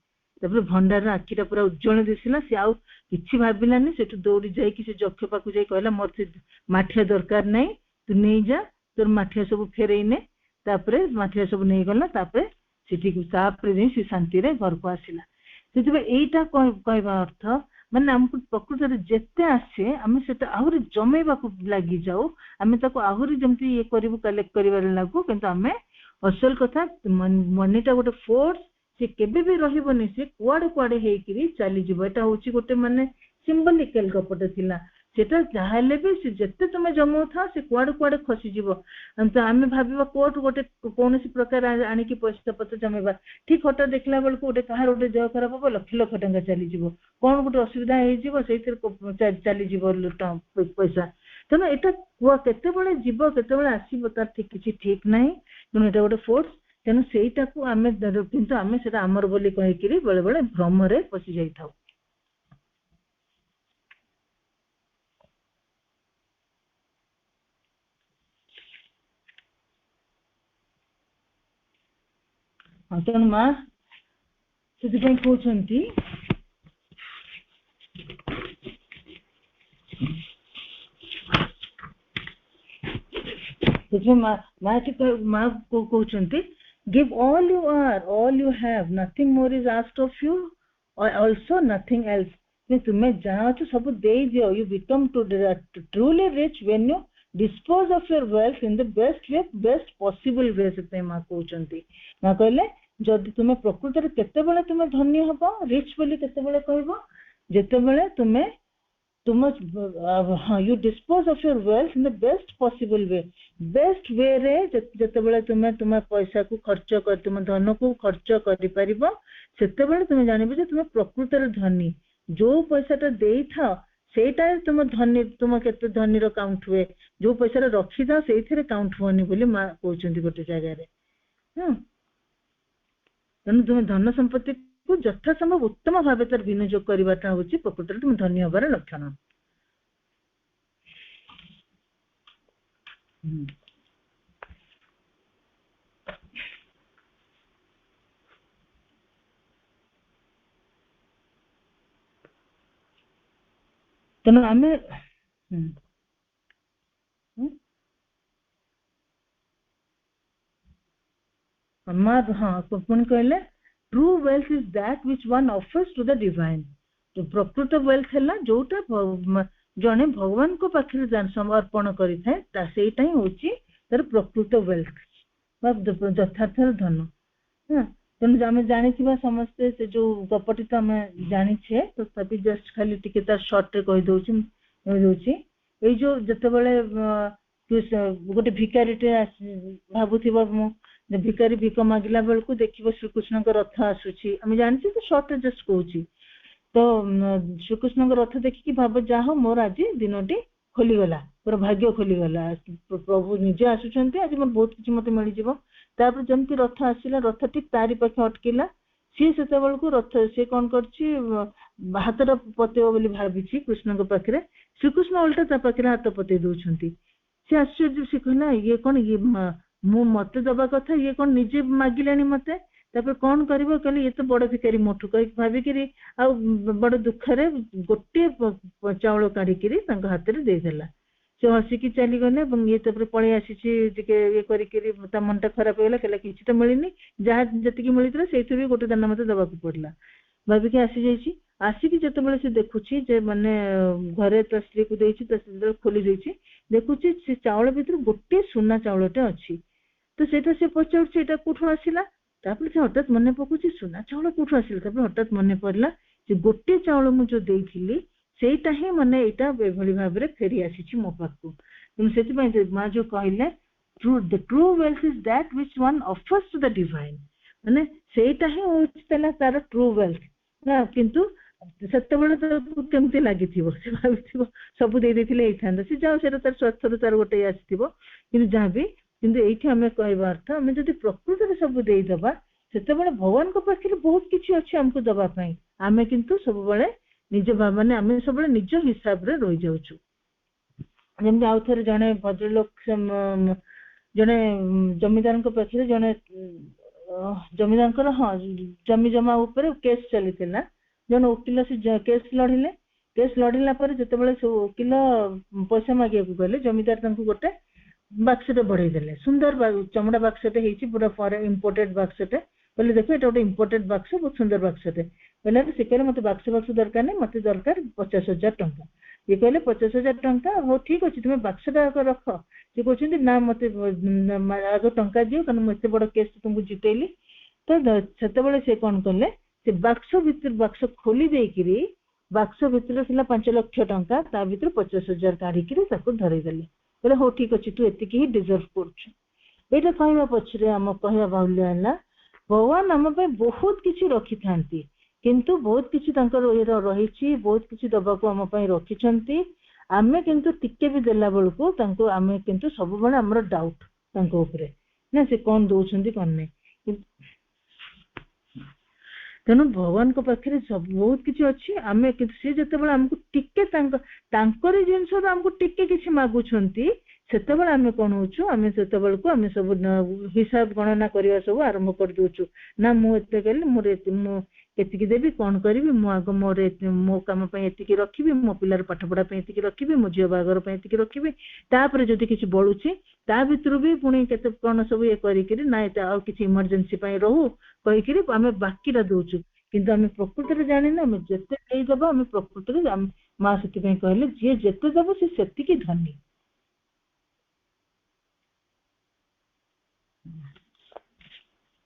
तबरे भंडार आखिटा पूरा उज्जवल दिसिला से आउ किछि भाबिलानी सेटु दौड़ी जाई कि से जक्ष पाकु जाई कहला मोर से माठिया दरकार नै तू नै जा तोर माठिया सब फेरेई ने तापरे माठिया सब नै गला तापरे सिटी को तापरे नै से शांति रे घर को आसिला सेतबे एटा कहबा अर्थ माने हमको प्रकृति रे जेते आसे हम सेटा आहुरी जमेबा को लागि जाऊ हम ताको आहुरी जमती ये करिवु कलेक्ट करिवार लागू किंतु हमें असल कथा मनीटा गोटे फोर्स से केबे भी रहिबोनी से कुआडे कुआडे हेकिरी चली जिवो एटा होची गोटे माने सिंबलिकल गपटे थिला सेटा जाहले भी से जत्ते तुमे जमो था से कुआडे कुआडे खसी जिवो तो हमें भाबिबा कोर्ट गोटे कोनोसी प्रकार आनी कि पैसा पत्र जमेबा ठीक हटा देखला बेल को गोटे कहार गोटे जय खराब हो लक्ष लक्ष टंका चली जिवो कोन गोटे असुविधा हे जिवो सेतिर चली जिवो पैसा तनो एटा कुआ केते बेले जीव केते बेले आसीबो तार ठीक किछि ठीक नाही तनो एटा गोटे फोर्स तेनु सेटा को हमें किंतु हमें सेटा हमर बोली कहि किरी बेले बेले भ्रम रे पसी जाई थाउ तेणु माँ से कहते माँ को कहते give all you are all you have nothing more is asked of you और आल्सो नथिंग एल्स तुम्हें जहाँ अच्छे सब दे दियो you become to truly rich when you dispose of your wealth in the best way best possible way से माँ कहते माँ कहले जदि तुम्हें प्रकृति रे केते बेले तुम्हें धनी हबो रिच बोली केते बेले कहबो जेते बेले तुम्हें तुम you dispose of your wealth in the best possible वे रे जेते बेले तुम्हें पैसा को खर्च कर तुम धन को खर्च करि परिबो सेते बेले तुम्हें जानिबो जे तुम्हें प्रकृति रे धनी जो पैसाटा देई था ସେଇଟା ତୁମ ଧନୀ ତୁମ କେତେ ଧନୀର କାଉଣ୍ଟ ହୁଏ ଯୋଉ ପଇସାରେ ରଖିଥାଅ ସେଇଥିରେ କାଉଣ୍ଟ ହୁଅନି ବୋଲି ମା କହୁଛନ୍ତି ଗୋଟେ ଜାଗାରେ। ତେଣୁ ତୁମେ ଧନ ସମ୍ପତ୍ତିକୁ ଯଥାସମ୍ଭବ ଉତ୍ତମ ଭାବେ ତାର ବିନିଯୋଗ କରିବାଟା ହଉଛି ପ୍ରକୃତରେ ତୁମ ଧନୀ ହବାର ଲକ୍ଷଣ। ତେଣୁ ଆମେ ପୁଣି କହିଲେ true wealth is that which one offers to the divine। ପ୍ରକୃତ ୱେଲ୍ଥ ହେଲା ଯୋଉଟା ଜଣେ ଭଗବାନଙ୍କ ପାଖରେ ସମର୍ପଣ କରିଥାଏ ସେଇଟା ହିଁ ହଉଛି ତାର ପ୍ରକୃତ ୱେଲ୍ଥ ବା ଯଥାର୍ଥ ଧନ। ତେଣୁ ଆମେ ଜାଣିଥିବା ସମସ୍ତେ ସେ ଯୋଉ ଗପଟି ତ ଆମେ ଜାଣିଛେ ତଥାପି ଜଷ୍ଟ ଖାଲି ଟିକେ ତାର ସର୍ଟରେ କହିଦଉଛି। ଏଇ ଯୋଉ ଯେତେବେଳେ ଗୋଟେ ଭିକାରୀଟେ ଭାବୁଥିବ ମୁଁ ଭିକାରୀ ଭିକ ମାଗିଲା ବେଳକୁ ଦେଖିବ ଶ୍ରୀକୃଷ୍ଣଙ୍କ ରଥ ଆସୁଛି, ଆମେ ଜାଣିଛେ ତ ସର୍ଟରେ ଜଷ୍ଟ କହୁଛି। ତ ଶ୍ରୀକୃଷ୍ଣଙ୍କ ରଥ ଦେଖିକି ଭାବ ଯାହା ହଉ ମୋର ଆଜି ଦିନଟି ଖୋଲିଗଲା, ମୋର ଭାଗ୍ୟ ଖୋଲିଗଲା, ପ୍ରଭୁ ନିଜେ ଆସୁଛନ୍ତି, ଆଜି ମୋର ବହୁତ କିଛି ମତେ ମିଳିଯିବ। ତାପରେ ଯେମିତି ରଥ ଆସିଲା, ରଥ ଠିକ ତାରି ପାଖେ ଅଟକିଲା, ସିଏ ସେତେବେଳକୁ ରଥ ସିଏ କଣ କରିଛି ହାତଟା ପତେଇବ ବୋଲି ଭାବିଛି କୃଷ୍ଣଙ୍କ ପାଖରେ, ଶ୍ରୀକୃଷ୍ଣ ଓଲଟା ତା ପାଖରେ ହାତ ପତେଇ ଦଉଛନ୍ତି। ସେ ଆଶ୍ଚର୍ଯ୍ୟ, ସେ କହିଲା ଇଏ କଣ, ଇଏ ମୁଁ ମତେ ଦବା କଥା, ଇଏ କଣ ନିଜେ ମାଗିଲାଣି ମତେ। ତାପରେ କଣ କରିବ, କହିଲେ ଇଏ ତ ବଡ ଭିକାରୀ ମୋଠୁ କହିକି ଭାବିକିରି ଆଉ ବଡ ଦୁଃଖରେ ଗୋଟିଏ ଚାଉଳ କାଢିକିରି ତାଙ୍କ ହାତରେ ଦେଇଦେଲା। ସେ ହସିକି ଚାଲିଗଲେ ଏବଂ ଇଏ ତାପରେ ପଳେଇ ଆସିଛି ଟିକେ ଇଏ କରିକିରି, ତା ମନଟା ଖରାପ ହେଇଗଲା, କହିଲା କିଛି ତ ମିଳିନି, ଯାହା ଯେତିକି ମିଳିଥିଲା ସେଇଥିରୁ ବି ଗୋଟେ ଦାନା ମତେ ଦବାକୁ ପଡିଲା ଭାବିକି ଆସିଯାଇଛି। ଆସିକି ଯେତେବେଳେ ସେ ଦେଖୁଛି ଯେ ମାନେ ଘରେ ତା ସ୍ତ୍ରୀକୁ ଦେଇଛି, ତା ସ୍ତ୍ରୀ ଖୋଲି ଦେଇଛି, ଦେଖୁଛି ସେ ଚାଉଳ ଭିତରେ ଗୋଟିଏ ସୁନା ଚାଉଳଟେ ଅଛି। ତ ସେଇଟା ସେ ପଚାରୁଛି ଏଇଟା କୋଉଠୁ ଆସିଲା। ତାପରେ ସେ ହଠାତ୍ ମନେ ପକଉଛି ସୁନା ଚାଉଳ କୋଉଠୁ ଆସିଲା। ତାପରେ ହଠାତ୍ ମନେ ପଡିଲା ଯେ ଗୋଟିଏ ଚାଉଳ ମୁଁ ଯୋଉ ଦେଇଥିଲି ସେଇଟା ହିଁ ମାନେ ଏଇଟା ଏଭଳି ଭାବରେ ଫେରି ଆସିଛି ମୋ ପାଖକୁ। ତେଣୁ ସେଥିପାଇଁ ମା ଯୋଉ କହିଲେ the true wealth is that which one offers to the divine, ମାନେ ସେଇଟା ହିଁ ହଉଛି ତାର ଟ୍ରୁ ୱେଲ୍ଥ ନା। କିନ୍ତୁ ସେତେବେଳେ ତାକୁ କେମିତି ଲାଗିଥିବ, ସେ ଭାବିଥିବ ସବୁ ଦେଇଥିଲେ ହେଇଥାନ୍ତା, ସେ ଯାଉ ସେଟା ତାର ସ୍ୱାର୍ଥରୁ ତାର ଗୋଟେ ଆସିଥିବ। କିନ୍ତୁ ଯାହାବି, କିନ୍ତୁ ଏଇଠି ଆମେ କହିବା ଅର୍ଥ, ଆମେ ଯଦି ପ୍ରକୃତରେ ସବୁ ଦେଇଦବା ସେତେବେଳେ ଭଗବାନଙ୍କ ପାଖରେ ବହୁତ କିଛି ଅଛି ଆମକୁ ଦବା ପାଇଁ, ଆମେ କିନ୍ତୁ ସବୁବେଳେ ନିଜ ମାନେ ଆମେ ସବୁବେଳେ ନିଜ ହିସାବରେ ରହିଯାଉଛୁ। ଯେମିତି ଆଉ ଥରେ ଜଣେ ଭଦ୍ରଲୋକ ଜଣେ ଜମିଦାରଙ୍କ ପାଖରେ ଜଣେ ଜମିଦାରଙ୍କର ଜମି ଜମା ଉପରେ କେସ୍ ଚାଲିଥିଲା। ଜଣେ ଓକିଲ ସେ କେସ୍ ଲଢିଲା ପରେ ଯେତେବେଳେ ସେ ଓକିଲ ପଇସା ମାଗିବାକୁ ଗଲେ, ଜମିଦାର ତାଙ୍କୁ ଗୋଟେ ବାକ୍ସଟେ ବଢେଇ ଦେଲେ, ସୁନ୍ଦର ଚମଡା ବାକ୍ସଟେ ହେଇଛି, ପୁରା ଫରେନ୍ ଇମ୍ପୋର୍ଟେଡ ବାକ୍ସଟେ। କହିଲେ ଦେଖ ଏଟା ଗୋଟେ ଇମ୍ପୋର୍ଟେଡ ବାକ୍ସ, ବହୁତ ସୁନ୍ଦର ବାକ୍ସଟେ। କହିଲେ ସେ କହିଲେ ମତେ ବାକ୍ସ ଦରକାର ନାହିଁ, ମତେ ଦରକାର 50,000 ଟଙ୍କା। ଇଏ କହିଲେ 50,000 ଟଙ୍କା, ହଉ ଠିକ ଅଛି ତୁମେ ବାକ୍ସଟା ରଖ। ସେ କହୁଛନ୍ତି ନା ମତେ ଆଗ ଟଙ୍କା ଦିଅ, କାରଣ ମୁଁ ଏତେ ବଡ କେସ୍ ତୁମକୁ ଜିତେଇଲି। ତ ସେତେବେଳେ ସେ କଣ କଲେ, ସେ ବାକ୍ସ ଖୋଲି ଦେଇକିରି ବାକ୍ସ ଭିତରେ ଥିଲା 5 ଲକ୍ଷ ଟଙ୍କା, ତା ଭିତରେ 50,000 କାଢିକିରି ତାକୁ ଧରେଇଦେଲେ। କହିଲେ ହଉ ଠିକ ଅଛି, ତୁ ଏତିକି ହିଁ ଡିଜର୍ଭ କରୁଛୁ। ଏଇଟା କହିବା ପଛରେ ଆମ କହିବା ବାହୁଲ୍ୟ ହେଲା, ଭଗବାନ ଆମ ପାଇଁ ବହୁତ କିଛି ରଖିଥାନ୍ତି, କିନ୍ତୁ ବହୁତ କିଛି ତାଙ୍କର ରହିଛି, ବହୁତ କିଛି ଦବାକୁ ଆମ ପାଇଁ ରଖିଛନ୍ତି। ଆମେ କିନ୍ତୁ ଟିକେ ବି ଦେଲା ବେଳକୁ ତାଙ୍କୁ ଆମେ କିନ୍ତୁ ସବୁବେଳେ ଆମର ଡାଉଟ ତାଙ୍କ ଉପରେ, ନା ସେ କଣ ଦଉଛନ୍ତି କଣ ନାହିଁ। ତେଣୁ ଭଗବାନଙ୍କ ପାଖରେ ବହୁତ କିଛି ଅଛି, ଆମେ କିନ୍ତୁ ସେ ଯେତେବେଳେ ଆମକୁ ଟିକେ ତାଙ୍କରି ଜିନିଷରୁ ଆମକୁ ଟିକେ କିଛି ମାଗୁଛନ୍ତି, ସେତେବେଳେ ଆମେ କଣ ହଉଛୁ, ଆମେ ସେତେବେଳକୁ ଆମେ ସବୁ ହିସାବ ଗଣନା କରିବା ସବୁ ଆରମ୍ଭ କରିଦଉଛୁ। ନା ମୁଁ ଏତେ କଲି, ମୁଁ ଏତିକି ଦେବି, କଣ କରିବି, ମୁଁ ଆଗ ମୋ କାମ ପାଇଁ ଏତିକି ରଖିବି, ମୋ ପିଲାର ପାଠ ପଢା ପାଇଁ ଏତିକି ରଖିବି, ମୋ ଝିଅ ବାହାଘର ପାଇଁ ଏତିକି ରଖିବି, ତାପରେ ଯଦି କିଛି ବଳୁଛି ତା ଭିତରୁ ବି ପୁଣି କେତେ କଣ ସବୁ ଇଏ କରିକିରି ନା ଏଟା ଆଉ କିଛି ଇମର୍ଜେନ୍ସି ପାଇଁ ରହୁ କହିକିରି ଆମେ ବାକିଟା ଦଉଛୁ। କିନ୍ତୁ ଆମେ ପ୍ରକୃତରେ ଜାଣିନେ, ଆମେ ଯେତେ ଦେଇଦବା ଆମେ ପ୍ରକୃତରେ, ମା ସେଥିପାଇଁ କହିଲେ ଯିଏ ଯେତେ ଦବ ସେ ସେତିକି ଧନୀ।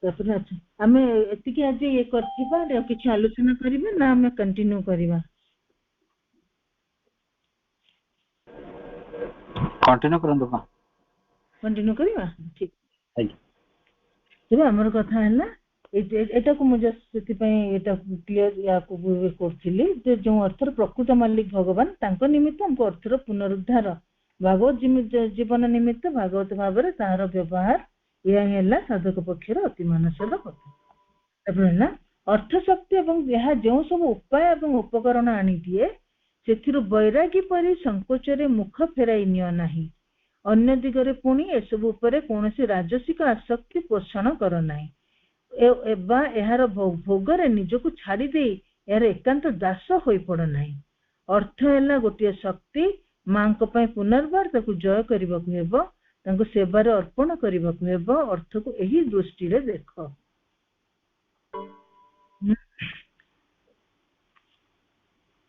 ତାପରେ ଆମେ ଏତିକି ଆଜି ଇଏ କରିଥିବା, କିଛି ଆଲୋଚନା କରିବା ନା ଆମେ କଣ୍ଟିନ୍ୟୁ କରିବା? କଣ୍ଟିନ୍ୟୁ କରନ୍ତୁ। କଣ୍ଟିନ୍ୟୁ କରିବା, ଠିକ। ଆଜ୍ଞା। ତେବେ ଆମର କଥା ହେଲା एटा को मुझे सेति पई एटा क्लियर या को करथिली जे जो अर्थर प्रकृत मालिक भगवान तांको निमित्त हमको अर्थर पुनरुद्धार भागवत जीवन निमित्त भागवत भाव तार व्यवहार या हेला साधक पक्षर अति मानसर कथा एबना अर्थ शक्ति एवं यह जो सब उपाय एवं उपकरण आनी दिए सेथिरु बैरागी परि संकोचरे मुख फेराई नियो नाही अन्य दिगरे पुणी एसबु उपरे कोनोसी राजसिक आसक्ति पोषण कर नाही एहार भोगरे निजको छाड़ी दे यार एकांत दास होई पड़ नाही अर्थ हैला गोटे शक्ति मां को पय पुनर्बार ताकू जय करबा को हेबो तांको सेवारे अर्पण करबा को हेबो अर्थ को एही दृष्टि रे देखो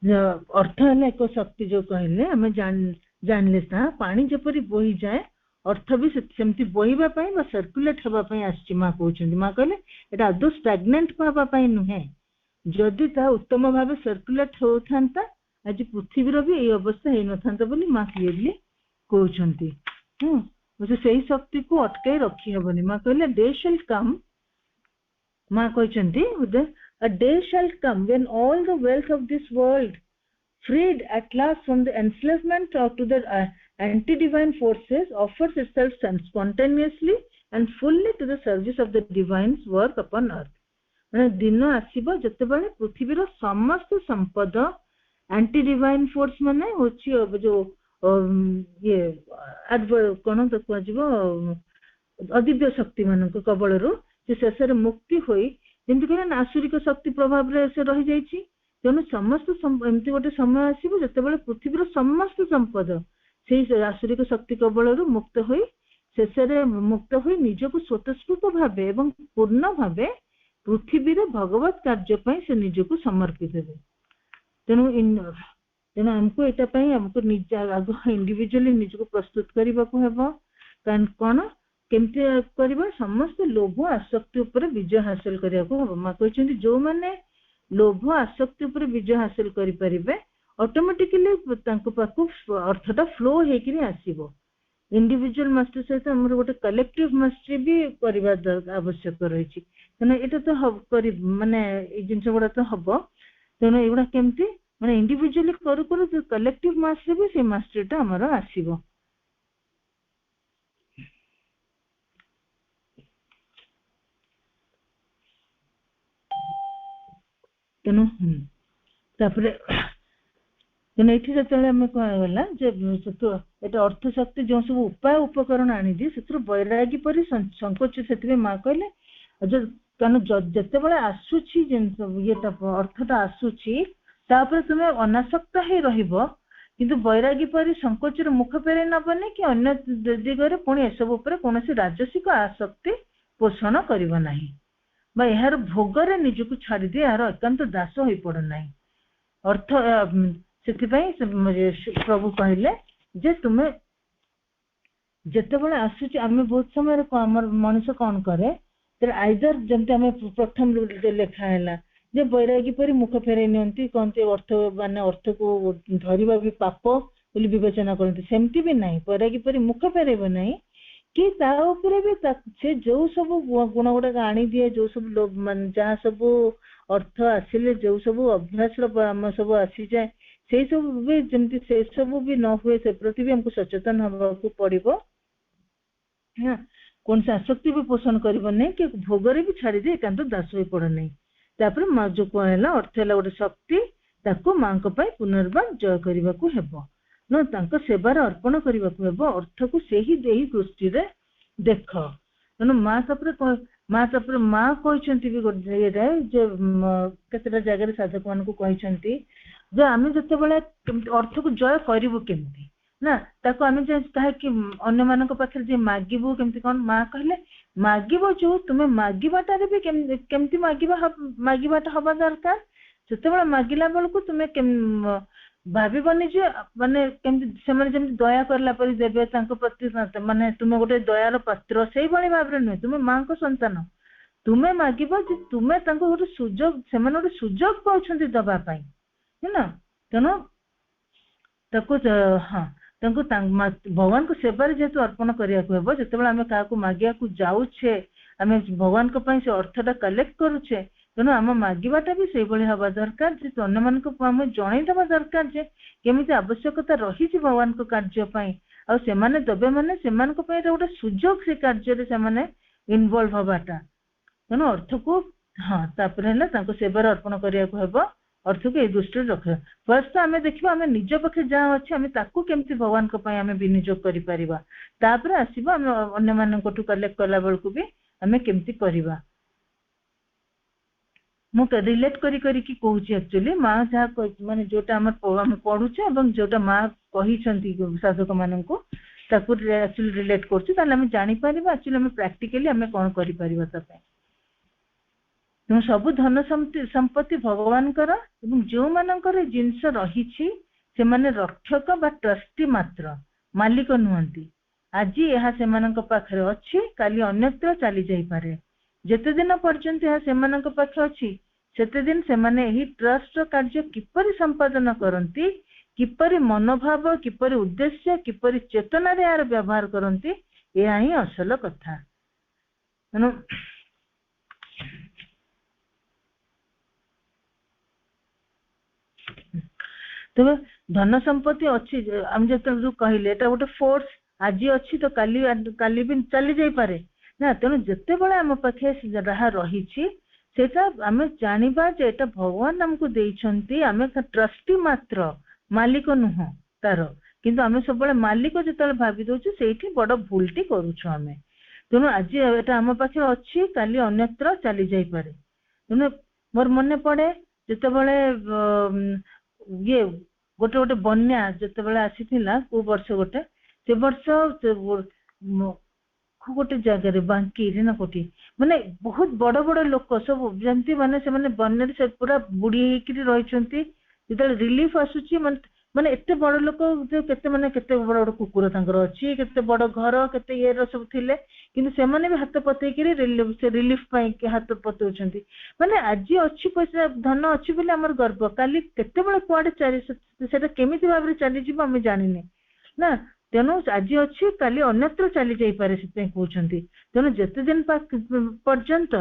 अर्थ है एक शक्ति जो कहले आम जानले पानी जपरी बोही जाए अर्थ भी सेमती बोहिबा पई सर्कुलेट हेबा पई आछि मां कहउछन्ती मां कहले एटा आदो स्टैग्नेंट पाबा पई नुहे जदि ता उत्तम भाबे सर्कुलेट होथांता आज पृथ्वी रो भी ए अवस्था हे नथांता बोली मां क्लियरली कहउछन्ती मुझे सही शक्ति को अटकाई रखी हेबनी मां कहले डे शैल कम मां कहउछन्ती a day shall come when all the wealth of this world freed at last from the enslavement or to the anti-divine forces offers itself spontaneously and fully to the service of the divine's work upon earth माने दिन आसीबो जते बेले पृथ्वी रो समस्त संपद anti divine force माने होची जो ये कोन तो कहजिबो अदिव्य शक्ति मानक कबळ रो जे शेषर मुक्ति होई जेमति कहले आसुरिक शक्ति प्रभाव रे से रहि जाईची तेनु समस्त एमति गोटे समय आसीबो जते बेले पृथ्वी रो समस्त संपद सेही आसुरिक शक्ति कबळ रो मुक्त होई शेषरे मुक्त होई निजको स्वतस्फूर्त भाबे एवं पूर्ण भाबे पृथ्वी रे भगवत कार्य पई से निजको समर्पित हेबे तेनु हमको एटा पई हमको निज आगो इंडिविजुअली निजको प्रस्तुत करबा को हेबो कारण कोन केमते करबा समस्त लोभ आसक्ति ऊपर विजय हासिल करिया को हेबो मां कहचंती जो माने लोभ आसक्ति ऊपर विजय हासिल करि परिबे ऑटोमेटिकली तांको पाकु अर्थटा फ्लो हेकिरी आसीबो इंडिविजुअल मास्टर सहित हमर गोटे कलेक्टिव मास्टरी भी करबा आवश्यक रही छी तने एटा तो करि माने ए जिंस गुडा तो हबो तने एगुडा केमती माने इंडिविजुअली करू करू जो कलेक्टिव मास्टरी भी से मास्टरीटा हमर आसीबो तेणु तापरे तेणु ये जो आम कहला एटा अर्थ शक्ति जो सब उपाय उपकरण आनी दी से बैरागी परि संकोच से माँ कहले कारण जिते बड़े आसूची ये अर्थटा आसूची तापर तुम्हें अनासक्त ही रहिबो किंतु बैरागी परि संकोच मुख फेरे नबनी कि अन्य दिगरे पुणी एसब उपरे कोनोसी राजसिक आसक्ति पोषण करिबो नाही बा यार भोगरे निजको छाड़ी दे यार एकांत दास होई पड़ नाही अर्थ से प्रभु कहले जे तुम्हें जिते बड़े आसूची आम बहुत समय मनुष्य कौन करे आइदर जमती आम प्रथम लेखा है जे बैरागी परि मुख फेरे नियंती कहते अर्थ माने अर्थ को धरिबा भी पाप बोली विवेचना करते सेमती भी नहीं बैरागी परि मुख फेरेबो नहीं कि ता ऊपर भी से जो सब गुण गुड़ाक आनी दिए जो सब जहाँ सब अर्थ आसिले जो सब अभ्यास आम सब आसी जाए से सब भी जमती से सब भी न हुए से प्रति भी हमको सचेतन होगा पड़ो हाँ कौन से आसक्ति भी पोषण कर कि भोगरे भी छाड़ी दे एकांत दास हो पड़ नहीं तापर माँ जो कहला अर्थ है गोटे शक्ति ताको माँ पुनर्बार जय करने को हेबो न तांको सेवार अर्पण करने को हेबो अर्थ को सही दृष्टि रे देख तेणु माँ तापर माँ कहते भी गोटे जे केतेटा जगह साधक मान कहते जे आम जिते बड़े अर्थ को जय करूँ केमती ना ताको आम कि अन्य मान पाखे जे मागिबू केमती कौन माँ कहले मागिब जो तुम्हें मागिबाटारे भी केमती मागिबाटा हवा दरकार से मागिला बेलू तुम्हें भावनी जे माने केमती दया करला परि देबे तांको प्रति माने तुम गोटे दयार पात्र से भाव नुहे तुम्हें माँ को संतान तुम्हें मागिब जे तुम्हें तांको गोटे सुजोग से गोटे सुजोग पाउछन्ती दबा पाई है ना तेणु ताको हाँ भगवान को सेवार जेहेतु अर्पण करिया को हेबो जते बेला हमें काको मागिया को जाउछे आमे भगवान को पई से अर्थटा कलेक्ट करूचे तेणु आम मागिबाटा भी से भली हवा दरकार जे अन्य मानक आम जणै दबा दरकार जे केमिति आवश्यकता रही भगवान को कार्य पई आ सेमाने दबे माने सेमान को पई गोटे सुजोग से कार्य रे सेमाने इन्वॉल्व हबाटा तेणु अर्थ को हाँ तापर है ताको सेवार अर्पण करिया को हेबो अर्थ को ए दृष्टि रखे फर्स्ट आमे देखिबा आमे निज पखे जहाँ अछि आमे ताकू केमति भगवान को पई आमे विनियोग करि परिबा तापर आसीबा आमे अन्य मानक टू कलेक्ट करला बेलकू भी आमे केमति करिबा मु रिलेट करी कि कहूची एक्चुअली माँ जहाँ माने जोटा आम पढ़ुचे एवं जोटा माँ कही साधक मानक ताकू एक्चुअली रिलेट करछु ताले आमे जानि परिबा एक्चुअली आमे प्रैक्टिकली आमे कोन करि परिबा तपे तेणु सब धन संपत्ति भगवान जो मानकर जिनस रही से माने रक्षक बा ट्रस्टी मात्र मालिक नुहंती आज यह से पाखे अच्छी काली अन्यत्र चली जाई पारे जेते दिन पर्यंत यह से पाखे अच्छी सेते दिन से माने ही ट्रस्ट कार्य किपरि संपादन करंती किपरि मनोभाव किपरि उद्देश्य किपरि चेतना रे यार व्यवहार करंती यह ही असल कथा तेणु तो धन संपत्ति अच्छी हम जो कहले एटा गोटे फोर्स आज अच्छी तो काली भी चली जाई पारे ना तेणु जिते बड़े आम पाखे जहाँ रही सेटा आमे जानिबा जे एटा भगवान हमको देइछंती आमे ट्रस्टी मात्र मालिक नुह तार किंतु आमे सब बड़े मालिक जतले भाबी दोछु सेठी बड़ भूलटी करूछु आमे तेणु आज एटा आम पाखे अच्छी काली अन्यत्र चली जाई पारे तेणु मोर मने पड़े जते बड़े ये गोटे गोटे बन्या जते बड़े आसीथिला को वर्ष गोटे से वर्ष गोटे जगह बांकी ना कोटी माने बहुत बड़ बड़ लोक सब जंती माने से माने बन्या से पूरा बुड़ी हेकि रहिचंती जते रिलीफ आसुची माने एते बड़ लोक केते माने केते बड़ बड़ कुकुर तांकर अछि केते बड़ घर केते ये सब थिले किंतु से माने भी हाथ पतई कि रिलीफ पाई के हाथ पतौचंती माने आज अछि पैसा धन अछि बोले हमर गर्व काली केते बड़ कुआडे चारि सेटा केमिति भाबरे चली जिबो हम जानिने ना तेणु आज अच्छी काली अन्यत्र चली जाई पारे से कहउछंती तेणु जते दिन पर्यंत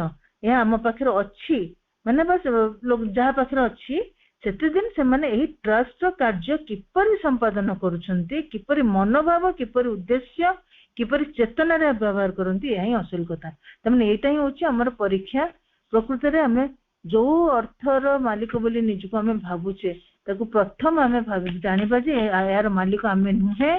यह आम पाखे अच्छी माने बस लोग जहाँ पाखे अच्छी सेते दिन से माने एही ट्रस्ट कार्य किपरि संपादन करूछंती किपरि मनोभाव किपरि उद्देश्य किपरि चेतना रे व्यवहार करंती यही असल कथा तमने एटा ही होची हमर परीक्षा प्रकृति रे हमें जो अर्थर मालिक बोली निजको हमें भाबुचे ताकू प्रथम आमे भाबी जानिबा जे यार मालिक आमे नुहे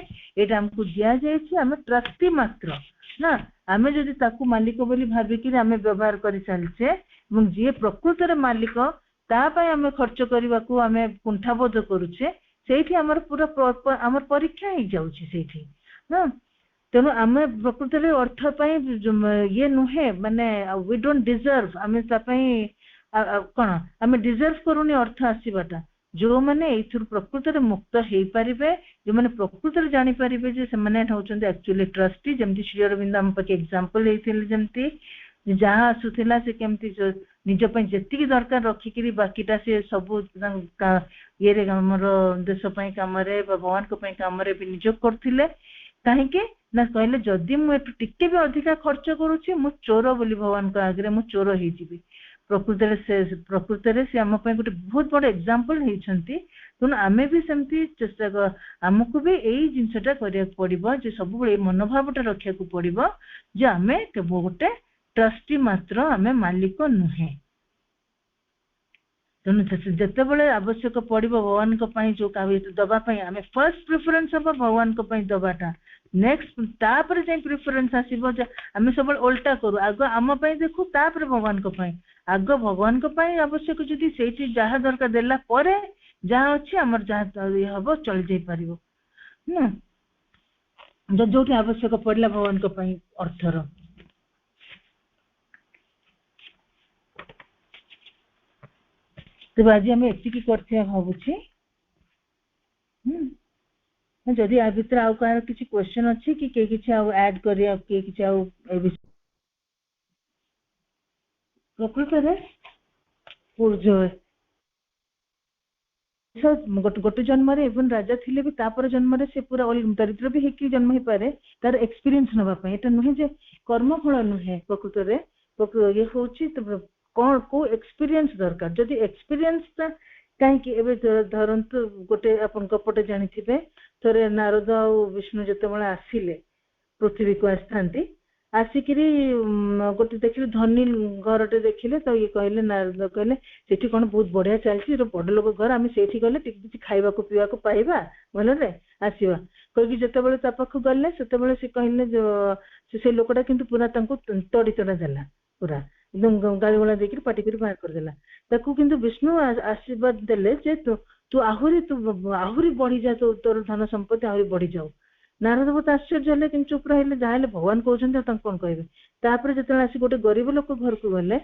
एटा हमको दिया जायछि आमे ट्रस्टी मात्र ना आमे जदि ताकू मालिक बोली भाबी कि आमे व्यवहार करि चलछे एवं जे प्रकृति रे मालिक ता पय आमे खर्च करबा को आमे कुंठाबोध करूछे सेठी हमर पूरा हमर परीक्षा ही जाउछि सेठी ना तेणु आमे प्रकृति रे अर्थ पय ये नुहे माने वी डोंट डिजर्व आमे ता पय कोन आमे डिजर्व करूनी अर्थ आसीबाटा जो माने एथुर प्रकृति रे मुक्त हेई परिबे जो माने प्रकृति रे जानि परिबे जे से माने होचंदी एक्चुअली ट्रस्टी जेमति श्री अरविंद हम पके एग्जांपल हेथिल जेमति जहाँ आसुथिला से केमति निज पय जेतिकी दरकार रखी करी बाकीटा से सब ये रे हमर देश पय काम रे भगवान को पय काम रे विनियोग करथिले काहे के ना कहले जदि मु एटु टिके भी अधिका खर्च करूची मु चोर बोली भगवान को आगे मु चोर हेई जिबी प्रकृति से आम गोटे बहुत बड़ एग्जांपल होती तेणु आमे भी सेमती चेष्टा आमको भी यही जिनसटा करिया पड़िबो जे सब बळे मनोभावटा रखिया को पड़िबो जे आमे केवल गोटे ट्रस्टी मात्र आमे मालिक नुहे तेणु जिते बड़े आवश्यक पड़िबो भगवान को पई जो दबा पई आमे फर्स्ट प्रेफरेंस हम भगवान को पई दबाटा नेक्स्ट तापर जे प्रेफरेंस आसीबो जे आमे सब उल्टा करू आग आम पई देखू तापर भगवान को पई आग भगवान को पई आवश्यक जदि से चीज जहाँ दरकार देला परे जहाँ अच्छी आमर जहाँ हम चल जाई परिबो ना जो आवश्यक पड़ला भगवान को पई अर्थर तो आज आम एति भावुची जदि आ भीतर आउ कहार किसी क्वेश्चन अच्छी कि के किसी आउ ऐड करिया के किसी आउ प्रकृत गोटे जन्म इवन राजा थिले भी तापर जन्म से पूरा दरिद्र भी हेकि जन्म ही पारे तार एक्सपीरियंस नबा पई एटा नुहे जे कर्मफल नुहे प्रकृत ये होची तो कौन को एक्सपीरियंस दरकार जदि एक्सपीरियंस ता कहीं एबे धरंतु गोटे अपन कपटे जानी थिबे थरे नारद और विष्णु जते बेला आसिले पृथ्वी को आस्थांती आसिकरी गोटे देखिले धनी घरटे देखिले तो ये कहले नारद कहले सेठी कोन बहुत बढ़िया चलछि रो बड़ लोक घर आमे सेठी गले टिक खाइबा को पीवा को पाइबा बोले रे आसीबा कहि जते बेले ता पाखु गले सेते बेले से कहले से लोकटा किंतु पूरा तांको तड़ी तड़ा देला पूरा एकदम गाली गोला देकर पाटी कर बाहर कर देला ताकू किंतु विष्णु आशीर्वाद देले जे तू आहुरी बढ़ी जा तो तोर धन संपत्ति आहुरी बढ़ी जाऊ नारद बहुत आश्चर्य हेले कि चुप रहिले जाहेले भगवान कहउछन त कोन कहबे तापर जतले आसी गोटे गरीब लोक घर को गले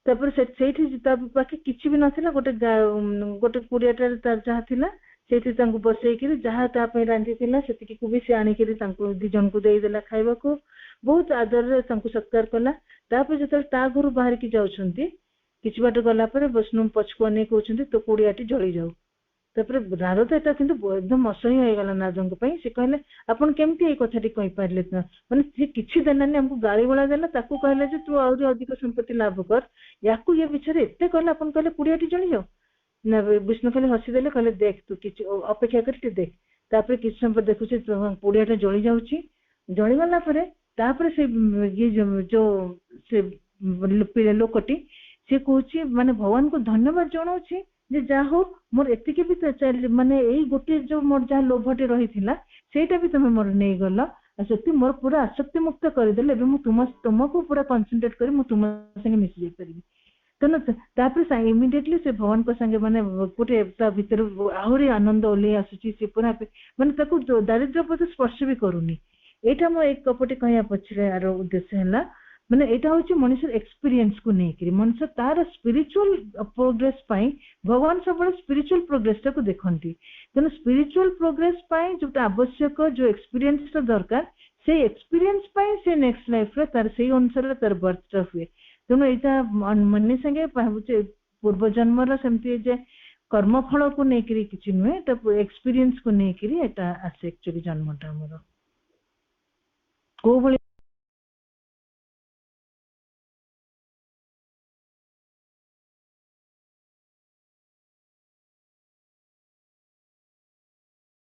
तापर सेठी पाखे किछि भी नथिला गोटे कुड़ियाटार तार जहा थिला सेठी तांको बसई कि जहा ता पे रांधी थिला सेतिकी को भी से आनी कि तांको दि जन को देई देला खाइबा को बहुत आदर रे तांको सत्कार कला तापर जतले ता घर बाहर की जाउछंती किछि बाट गला पर विष्णु पछको ने कहउछंती तो कुड़ियाटी जळी जाऊ तापर नारद एटा किंतु एकदम असह्य हो गला नारदଙ୍କ ପାଇଁ से कहले आपण केमती ए कथाटी कहि पारले माने से किछि देनाने हमको गाली गोला देला ताकू कहले जे तू और अधिक संपत्ति लाभ कर याकू ये बिचारे एते कहले आपण कहले कुड़ियाटी जळी जाऊ ना विष्णु खाली हसी देले कहले देख तू किछि अपेक्षा करके देख तापर किछि संपत्ति देखुछि कुड़ियाटा जळी जाउछि जळी गला परे तापर से ये जो से लोकटी से कहूछि माने भगवान को धन्यवाद जणाउछि जे जा हो मोर एतिके भी माने एई गोटे जो मोर जा लोभटे रहिथिला सेटा भी तमे मोर नै गला सत्य मोर पूरा आसक्ति मुक्त कर देले बे मु तुमको पूरा कंसंट्रेट करी मु तुम संगे मिस जे परबी तनो तापर इमिडिएटली से भगवान को संगे माने गोटे ता भीतर आहुरी आनंद ओले आसुची से पूरा माने ताको दारिद्र्य पद स्पर्श भी करूनी एटा मो एक कपटे कहया पछरे आर उद्देश्य हैला माने एटा होची मनुष्य एक्सपीरियंस को नै करी मनुष्य तार स्पिरिचुअल प्रोग्रेस पाई भगवान सब स्पिरिचुअल प्रोग्रेस को देखंती तनो स्पिरिचुअल प्रोग्रेस पाई जो आवश्यक जो एक्सपीरियंस दरकार से एक्सपीरियंस पाई से नेक्स्ट लाइफ रे तार सेही अनुसार तार बर्थ हुए तनो एटा मन्ने संगे पाहुचे पूर्व जन्म रा सेमती जे कर्मफल को नै करी किछि नुए त एक्सपीरियंस को नै करी एटा आसे एक्चुअली जन्मटा हमरो को